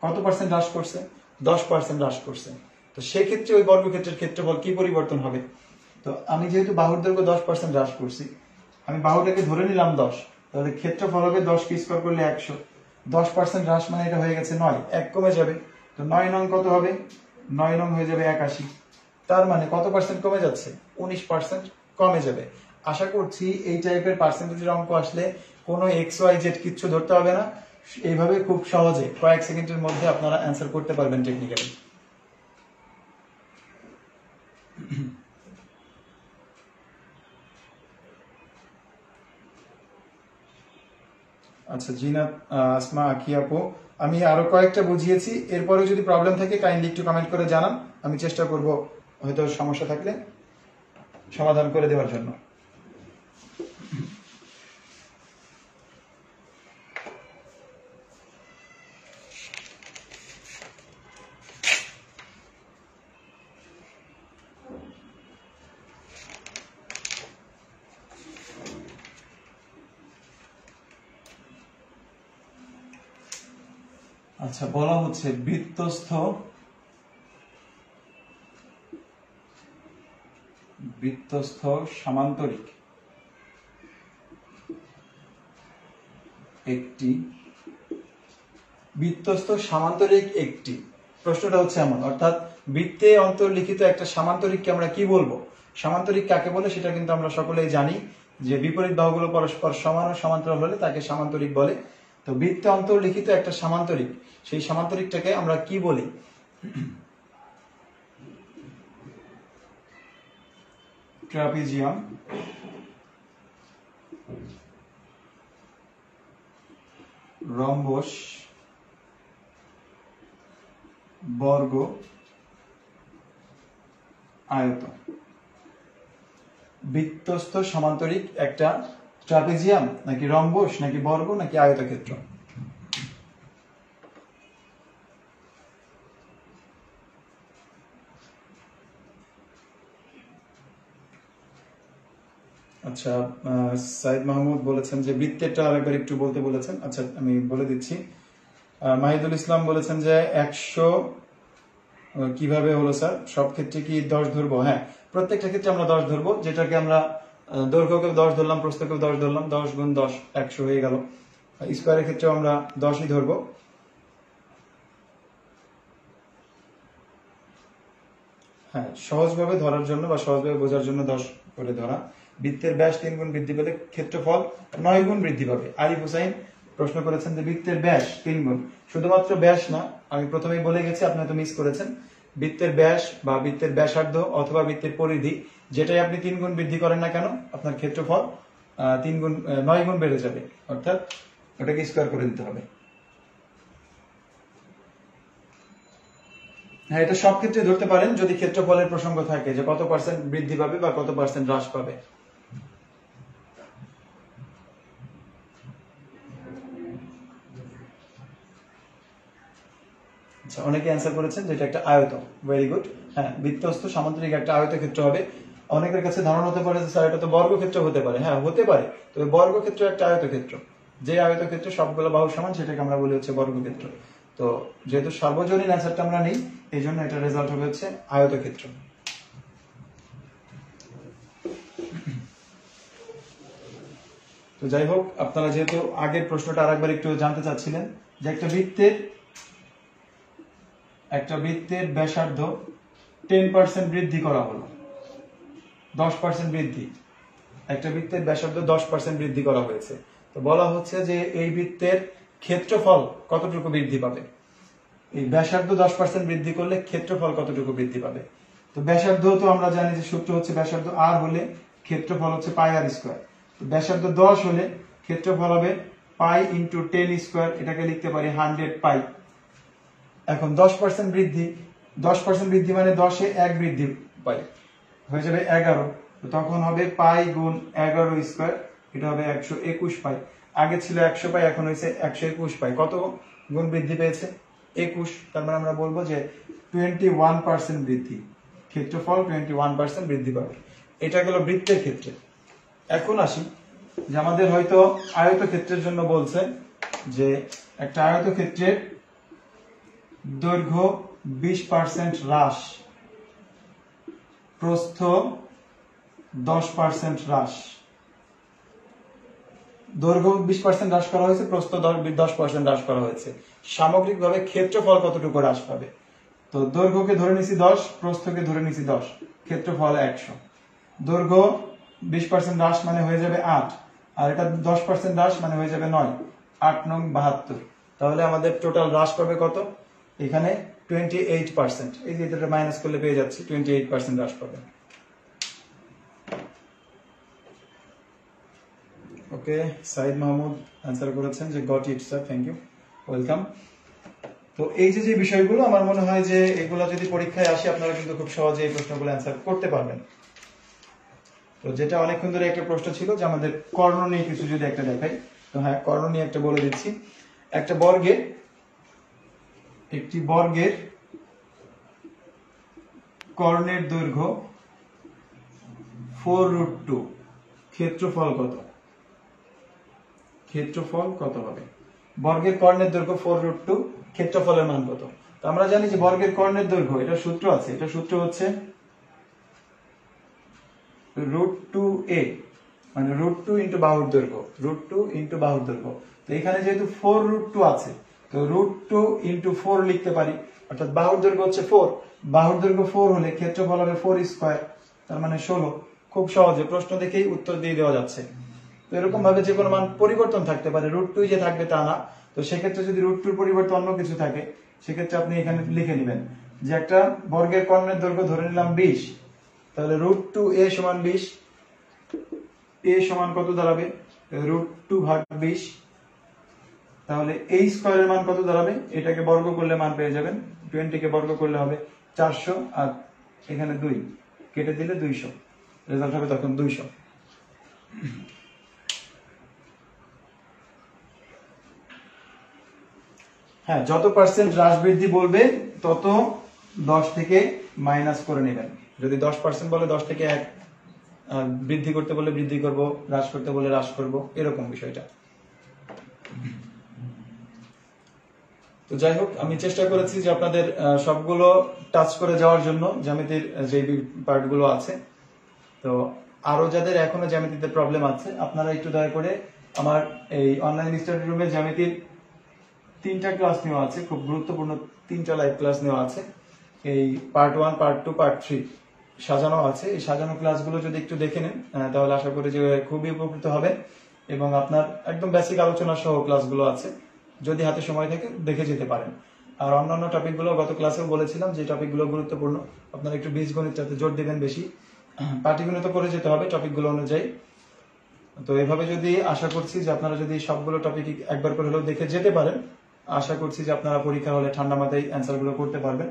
কত পার্সেন্ট হ্রাস করছে? 10% হ্রাস করছে। তো সেক্ষেত্রে ওই বর্গক্ষেত্রের ক্ষেত্রফল কি পরিবর্তন হবে? তো আমি যেহেতু বাহুর দৈর্ঘ্য 10% হ্রাস করছি, আমি বাহুটাকে ধরে নিলাম 10, তাহলে ক্ষেত্রফল হবে 10 কে স্কয়ার করলে 100। 10% হ্রাস মানে এটা হয়ে গেছে 9, 1 কমে যাবে, তো 9 নং কত হবে? 9 নং হয়ে যাবে 81। তার মানে কত পার্সেন্ট কমে যাচ্ছে? 19% কমে যাবে। আশা করছি এই টাইপের পার্সেন্টেজের অঙ্ক আসলে কোনো XYZ কিচ্ছু ধরতে হবে না, এইভাবে খুব সহজে কয়েক সেকেন্ডের মধ্যে আপনারা অ্যান্সার করতে পারবেন টেকনিক্যালি। আচ্ছা জিনাত আসমা আখি আপু, আমি আরো কয়েকটা বুঝিয়েছি, এরপরে যদি প্রবলেম থাকে কাইন্ডলি একটু কমেন্ট করে জানান, আমি চেষ্টা করব হয়তো সমস্যা থাকলে সমাধান করে দেওয়ার জন্য। আচ্ছা বলা হচ্ছে বৃত্তস্থ সামান্তরিক একটি প্রশ্নটা হচ্ছে এমন, অর্থাৎ বৃত্তে অন্তর্লিখিত একটা সামান্তরিককে আমরা কি বলবো? সামান্তরিক কাকে বলে সেটা কিন্তু আমরা সকলেই জানি, যে বিপরীত বাহুগুলো পরস্পর সমান ও সমান্তরাল হলে তাকে সামান্তরিক বলে। তো বৃত্তে অন্তর্লিখিত একটা সামান্তরিক, সেই সামান্তরিকটাকে আমরা কি বলি? ট্রাপিজিয়াম, রম্বস, বর্গ, আয়ত। বৃত্তস্থ সামান্তরিক একটা ট্রাপিজিয়াম নাকি রম্বস নাকি বর্গ নাকি আয়তক্ষেত্র? আচ্ছা সাইদ মাহমুদ বলেছেন যে বৃত্তেরটা আরেকবার একটু বলতে বলেছেন। আচ্ছা আমি বলে দিচ্ছি। মাহিদুল ইসলাম বলেছেন যে 100 কিভাবে হলো স্যার? সব ক্ষেত্রে কি 10 ধরবো? হ্যাঁ, প্রত্যেকটা ক্ষেত্রে আমরা 10 ধরবো, যেটাকে আমরা দৈর্ঘ্যকেও 10 ধরলাম, প্রস্থকেও 10 ধরলাম, 10 গুণ 10 100 হয়ে গেল। স্কয়ারের ক্ষেত্রেও আমরা 10ই ধরবো। হ্যাঁ, সহজভাবে ধরার জন্য বা সহজভাবে বোঝার জন্য 10 করে ধরা। বৃত্তের ব্যাস 3 গুণ বৃদ্ধি পেলে ক্ষেত্রফল 9 গুণ বৃদ্ধি পাবে। আরিফ হোসাইন প্রশ্ন করেছেন যে বৃত্তের ব্যাস 3 গুণ, শুধুমাত্র ব্যাস না, আমি প্রথমেই বলে গেছি, আপনি হয়তো মিস করেছেন। বৃত্তের ব্যাস বা বৃত্তের ব্যাসার্ধ অথবা বৃত্তের পরিধি, যেটাই আপনি 3 গুণ বৃদ্ধি করেন না কেন, আপনার ক্ষেত্রফল 9 গুণ বেড়ে যাবে, অর্থাৎ ওটাকে স্কয়ার করে দিতে হবে। হ্যাঁ, এটা সব ক্ষেত্রে ধরতে পারেন যদি ক্ষেত্রফলের প্রসঙ্গ থাকে, যে কত পার্সেন্ট বৃদ্ধি পাবে বা কত পার্সেন্ট হ্রাস পাবে। আচ্ছা, অনেকে অ্যান্সার করেছেন যেটা একটা আয়ত। Very good. হ্যাঁ, বৃত্তস্থ সামান্তরিক একটা আয়তক্ষেত্র হবে। অনেকের কাছে ধারণা হতে পারে যে স্যার এটা তো বর্গক্ষেত্র হতে পারে। হ্যাঁ, হতে পারে, তবে বর্গক্ষেত্র একটা আয়তক্ষেত্র, যে আয়তক্ষেত্রে সবগুলো বাহু সমান সেটাকে আমরা বলি হচ্ছে বর্গক্ষেত্র। তো তো যেহেতু সার্বজনীন অ্যান্সারটা আমরা নেই, এই জন্য এটা রেজাল্ট হবে হচ্ছে আয়তক্ষেত্র। তো যাই হোক, আপনারা যেহেতু আগের প্রশ্নটা আরেকবার একটু জানতে চাচ্ছিলেন যে একটা বৃত্তের ব্যাসার্ধ 10% বৃদ্ধি করা হলো, 10% বৃদ্ধি, একটা বৃত্তের ব্যাসার্ধ 10% বৃদ্ধি করা হয়েছে। তো বলা হচ্ছে যে এই বৃত্তের ক্ষেত্রফল কতটুকু বৃদ্ধি পাবে। এই ব্যাসার্ধ 10% বৃদ্ধি করলে ক্ষেত্রফল কতটুকু বৃদ্ধি পাবে। তো ব্যাসার্ধ তো আমরা জানি যে সূত্র হচ্ছে ব্যাসার্ধ r হলে ক্ষেত্রফল হচ্ছে পাই r স্কয়ার। তো ব্যাসার্ধ 10 হলে ক্ষেত্রফল হবে পাই ইন্টু 10 স্কয়ার, এটাকে লিখতে পারি 100 পাই। এখন 10% বৃদ্ধি, 10% বৃদ্ধি মানে 10-এ 1 বৃদ্ধি পাই, হয়ে যাবে 11। তো তখন হবে পাই গুণ 11 স্কয়ার, এটা হবে 121 পাই। আগে ছিল 100 পাই, এখন হয়েছে 121 পাই। কত গুণ বৃদ্ধি পেয়েছে? 21। তার মানে আমরা বলবো যে 21% বৃদ্ধি, ক্ষেত্রফল 21% বৃদ্ধি পাবে। এটা গেল বৃত্তের ক্ষেত্রে। এখন আসি যে আমাদের হয়তো আয়তক্ষেত্রের জন্য বলছে যে একটা আয়তক্ষেত্রের দৈর্ঘ্য 20% হ্রাস, প্রস্থ 10% হ্রাস। দৈর্ঘ্য 20% হ্রাস করা হয়েছে, প্রস্থ 10% হ্রাস করা হয়েছে। সামগ্রিকভাবে ক্ষেত্রফল কতটুকু হ্রাস পাবে? তো দৈর্ঘ্যকে ধরে নিছি 10, প্রস্থকে ধরে নিছি 10, ক্ষেত্রফল 100। দৈর্ঘ্য 20% হ্রাস মানে হয়ে যাবে 8, আর এটা 10% হ্রাস মানে হয়ে যাবে 9, 8 নং 72। তাহলে আমাদের টোটাল হ্রাস পাবে কত? এখানে 28%। এই যে এটা মাইনাস করলে পেয়ে যাচ্ছি 28% হ্রাস পাবে। ওকে, সাইদ মাহমুদ অ্যান্সার করেছেন যে got it sir, thank you, welcome. তো এই যে বিষয়গুলো আমার মনে হয় যে এগুলো যদি পরীক্ষায় আসে আপনারা কিন্তু খুব সহজে এই প্রশ্নগুলো অ্যান্সার করতে পারবেন। তো যেটা অনেকক্ষণ ধরে একটা প্রশ্ন ছিল যে আমাদের কর্ণ নিয়ে কিছু যদি একটা দেখাই, তো হ্যাঁ কর্ণ নিয়ে একটা বলে দিচ্ছি। একটি বর্গের কর্ণের দৈর্ঘ্য 4√2, ক্ষেত্রফল কত? ক্ষেত্রফল কত হবে? বর্গের কর্ণের দৈর্ঘ্য 4√2, ক্ষেত্রফলের মান কত? তো আমরা জানি যে বর্গের কর্ণের দৈর্ঘ্য, এটা সূত্র আছে, এটা সূত্র হচ্ছে √2a, মানে √2 ইন্টু বাহুর দৈর্ঘ্য, √2 ইন্টু বাহুর দৈর্ঘ্য। তো এখানে যেহেতু 4√2 আছে, তো √2 ইন্টু 4 লিখতে পারি, অর্থাৎ বাহুর দৈর্ঘ্য হচ্ছে 4, বাহুর দৈর্ঘ্য 4 হলে ক্ষেত্রফল হবে 4 স্কয়ার, তার মানে 16। খুব সহজে প্রশ্ন দেখেই উত্তর দিয়ে দেওয়া যাচ্ছে। তো এরকম ভাবে যে কোনো মান পরিবর্তন থাকতে পারে, √2 যে থাকবে তা না। তো সেক্ষেত্রে যদি √2 পরিবর্তে অন্য কিছু থাকে, সেক্ষেত্রে আপনি এখানে লিখে নেবেন যে একটা বর্গের কর্ণের দৈর্ঘ্য ধরে নিলাম 20, তাহলে √2a সমান 20, a সমান কত দাঁড়াবে? √2 ভাগ 20। তাহলে a স্কয়ারের মান কত দাঁড়াবে? এটাকে বর্গ করলে মান পেয়ে যাবেন, 20 কে বর্গ করলে হবে 400, আর এখানে 2 কেটে দিলে 200, রেজাল্ট হবে তখন 200। হ্যাঁ, যত পার্সেন্ট হ্রাস বৃদ্ধি বলবে তত 10 থেকে মাইনাস করে নেবেন। যদি 10% বলে 10 থেকে 1, বৃদ্ধি করতে বলে বৃদ্ধি করব, হ্রাস করতে বলে হ্রাস করব, এরকম বিষয়টা। তো যাই হোক, আমি চেষ্টা করেছি যে আপনাদের সবগুলো টাচ করে যাওয়ার জন্য, জ্যামিতির যে পার্টগুলো আছে। তো আরো যাদের এখনো জ্যামিতিতে প্রবলেম আছে, আপনারা একটু দয়া করে আমার এই অনলাইন স্টাডি রুমে জ্যামিতির 3টা ক্লাস নেওয়া আছে, খুব গুরুত্বপূর্ণ 3টা লাইভ ক্লাস নেওয়া আছে। এই পার্ট 1, পার্ট 2, পার্ট 3 সাজানো আছে। এই সাজানো ক্লাসগুলো যদি একটু দেখে নেন, তাহলে আশা করি যে খুবই উপকৃত হবেন। এবং আপনার একদম বেসিক আলোচনা সহ ক্লাসগুলো আছে, যদি হাতে সময় থাকে দেখে যেতে পারেন। আর অন্যান্য টপিকগুলো গত ক্লাসেও বলেছিলাম যে টপিকগুলো গুরুত্বপূর্ণ, আপনারা একটু বীজগণিতটাতে জোর দিবেন বেশি, পাটিগণিত করে যেতে হবে টপিকগুলো অনুযায়ী। তো এভাবে যদি আশা করছি যে আপনারা যদি সবগুলো টপিক একবার করে হলেও দেখে যেতে পারেন, আশা করছি যে আপনারা পরীক্ষা হলে ঠান্ডা মাথায় অ্যান্সারগুলো করতে পারবেন।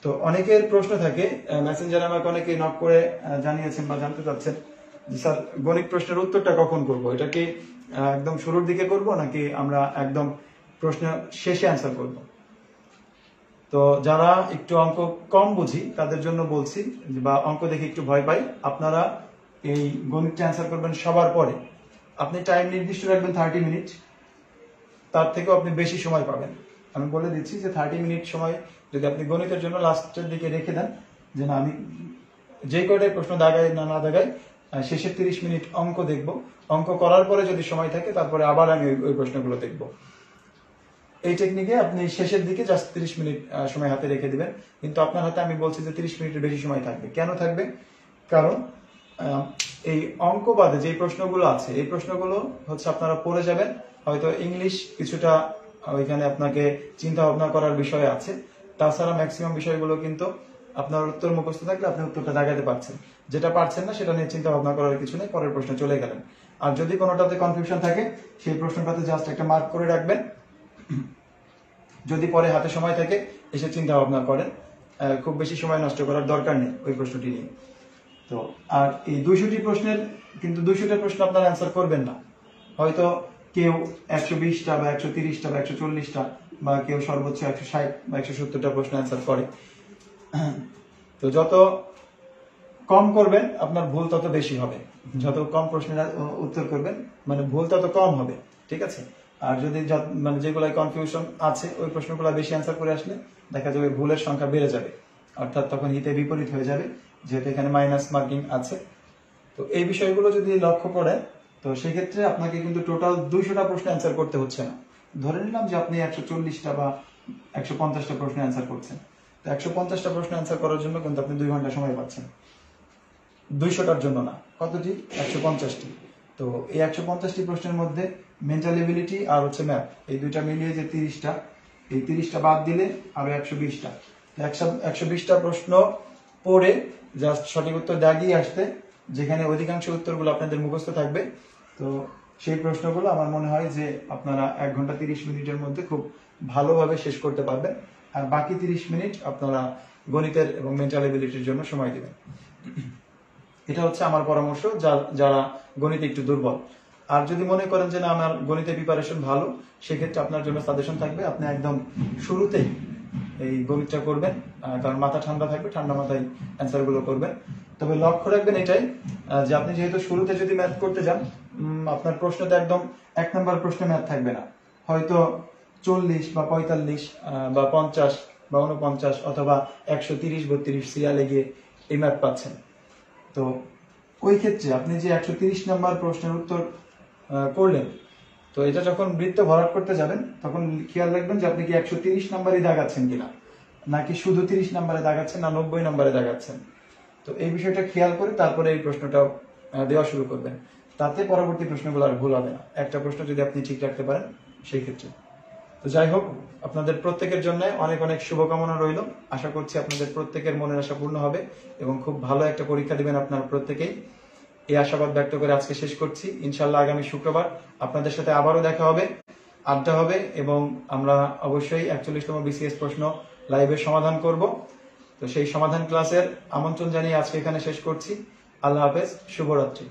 তো অনেকের প্রশ্ন থাকে, মেসেঞ্জারে আমাকে অনেকে নক করে জানিয়েছেন বা জানতে চাচ্ছেন যে স্যার গণিত প্রশ্নের উত্তরটা কখন করব, এটা কি একদম শুরুর দিকে করব নাকি আমরা একদম প্রশ্ন শেষে অ্যান্সার করব? তো যারা একটু অঙ্ক কম বুঝি তাদের জন্য বলছি, বা অঙ্ক দেখে একটু ভয় পাই, আপনারা এই গণিতটা অ্যান্সার করবেন সবার পরে। আপনি টাইম নির্দিষ্ট রাখবেন 30 মিনিট, তার থেকেও আপনি বেশি সময় পাবেন। আমি বলে দিচ্ছি যে 30 মিনিট সময় যদি আপনি গণিতের জন্য লাস্টের দিকে রেখে দেন, যে না আমি যে কয়টাই প্রশ্ন দাগাই না দাগাই শেষের 30 মিনিট অঙ্ক দেখব, অঙ্ক করার পরে যদি সময় থাকে তারপরে আবার আমি ওই প্রশ্নগুলো দেখব। এই টেকনিকে আপনি শেষের দিকে জাস্ট 30 মিনিট সময় হাতে রেখে দিবেন, কিন্তু আপনার হাতে আমি বলছি যে 30 মিনিটের বেশি সময় থাকবে। কেন থাকবে? কারণ এই অঙ্ক বাদে যে প্রশ্নগুলো আছে এই প্রশ্নগুলো হচ্ছে আপনারা পড়ে যাবেন, হয়তো ইংলিশ কিছুটা ওইখানে আপনাকে চিন্তা ভাবনা করার বিষয় আছে, তাছাড়া ম্যাক্সিমাম বিষয়গুলো কিন্তু আপনার উত্তর মুখস্থ থাকলে আপনি উত্তরটা দাগাতে পারছেন, যেটা পারছেন না সেটা নিয়ে চিন্তা ভাবনা করার কিছু নেই, পরের প্রশ্নে চলে গেলেন। আর যদি কোনোটাতে কনফিউশন থাকে সেই প্রশ্নটাতে জাস্ট একটা মার্ক করে রাখবেন, যদি পরে হাতে সময় থাকে এসে চিন্তা ভাবনা করেন, খুব বেশি সময় নষ্ট করার দরকার নেই ওই প্রশ্নটি নিয়ে। তো আর এই 200টি প্রশ্নের কিন্তু 200টা প্রশ্ন আপনারা অ্যান্সার করবেন না, হয়তো কেউ 120টা বা 130টা বা 140টা বা কেউ সর্বোচ্চ 160 বা 170টা প্রশ্ন অ্যান্সার করে। তো যত কম করবেন আপনার ভুল তত বেশি হবে, যত কম প্রশ্নের উত্তর করবেন মানে ভুল তত কম হবে, ঠিক আছে? আর যদি মানে যেগুলো কনফিউশন আছে ওই প্রশ্নগুলো বেশি অ্যান্সার করে আসলে দেখা যাবে ভুলের সংখ্যা বেড়ে যাবে, অর্থাৎ তখন হিতে বিপরীত হয়ে যাবে, যেহেতু এখানে মাইনাস মার্কিং আছে। তো এই বিষয়গুলো যদি লক্ষ্য করেন তো সেক্ষেত্রে আপনাকে কিন্তু টোটাল 200টা প্রশ্ন অ্যান্সার করতে হচ্ছে না। ধরে নিলাম যে আপনি 140টা বা 150টা প্রশ্ন অ্যান্সার করছেন, তো 150টা প্রশ্ন অ্যান্সার করার জন্য কিন্তু আপনি 2 ঘন্টা সময় পাচ্ছেন, 200টার জন্য না। কতটি? 150টি। তো এই 150টি প্রশ্নের মধ্যে মেন্টাল এবিলিটি আর হচ্ছে ম্যাথ, এই দুইটা মিলিয়ে যে 30টা, এই 30টা বাদ দিলে আরো 120টা, 120টা প্রশ্ন পড়ে জাস্ট সঠিক উত্তর দাগিয়ে আসতে, যেখানে অধিকাংশ উত্তরগুলো আপনাদের মুখস্থ থাকবে, তো সেই প্রশ্নগুলো আমার মনে হয় যে আপনারা 1 ঘন্টা 30 মিনিটের মধ্যে খুব ভালোভাবে শেষ করতে পারবেন। আর বাকি 30 মিনিট আপনারা গণিতের এবং মেন্টাল এবিলিটির জন্য সময় দিবেন। এটা হচ্ছে আমার পরামর্শ যারা গণিতে একটু দুর্বল। আর যদি মনে করেন যে না আমার গণিতে প্রিপারেশন ভালো, সেক্ষেত্রে আপনার জন্য সাজেশন থাকবে আপনি একদম শুরুতেই এই গণিতটা করবেন, কারণ মাথা ঠান্ডা থাকবে, ঠান্ডা মাথায় অ্যান্সার গুলো করবেন। তবে লক্ষ্য রাখবেন এটাই যে আপনি যেহেতু শুরুতে যদি ম্যাথ করতে যান, আপনার প্রশ্নটা একদম 1 নম্বর প্রশ্নে ম্যাথ থাকবে না, হয়তো 40 বা 45 বা 50 বা 49 অথবা 130 32 সিরিয়ালে গিয়ে এই ম্যাথ পাচ্ছেন। তো ওই ক্ষেত্রে আপনি যে 130 নম্বর প্রশ্নের উত্তর করলেন, তো এটা যখন বৃত্ত ভরাট করতে যাবেন তখন খেয়াল রাখবেন যে আপনি কি 130 নম্বরই দাগাচ্ছেন কিনা, নাকি শুধু 30 নম্বরে দাগাচ্ছেন না 90 নম্বরে দাগাচ্ছেন। তো এই বিষয়টা খেয়াল করে তারপরে এই প্রশ্নটা দেওয়া শুরু করবেন, তাতে পরবর্তী প্রশ্নগুলো আর ভুল হবে না, একটা প্রশ্ন যদি আপনি ঠিক রাখতে পারেন সেই ক্ষেত্রে। তো যাই হোক, আপনাদের প্রত্যেকের জন্য অনেক অনেক শুভকামনা রইল। আশা করছি আপনাদের প্রত্যেকের মনের আশা পূর্ণ হবে এবং খুব ভালো একটা পরীক্ষা দিবেন আপনারা প্রত্যেকেই। এই আশাবাদ ব্যক্ত করে আজকে শেষ করছি। ইনশাল্লাহ আগামী শুক্রবার আপনাদের সাথে আবারও দেখা হবে, আড্ডা হবে এবং আমরা অবশ্যই 41তম বিসিএস প্রশ্ন লাইভে সমাধান করব। তো সেই সমাধান ক্লাসের আমন্ত্রণ জানিয়ে আজকে এখানে শেষ করছি। আল্লাহ হাফেজ, শুভরাত্রি।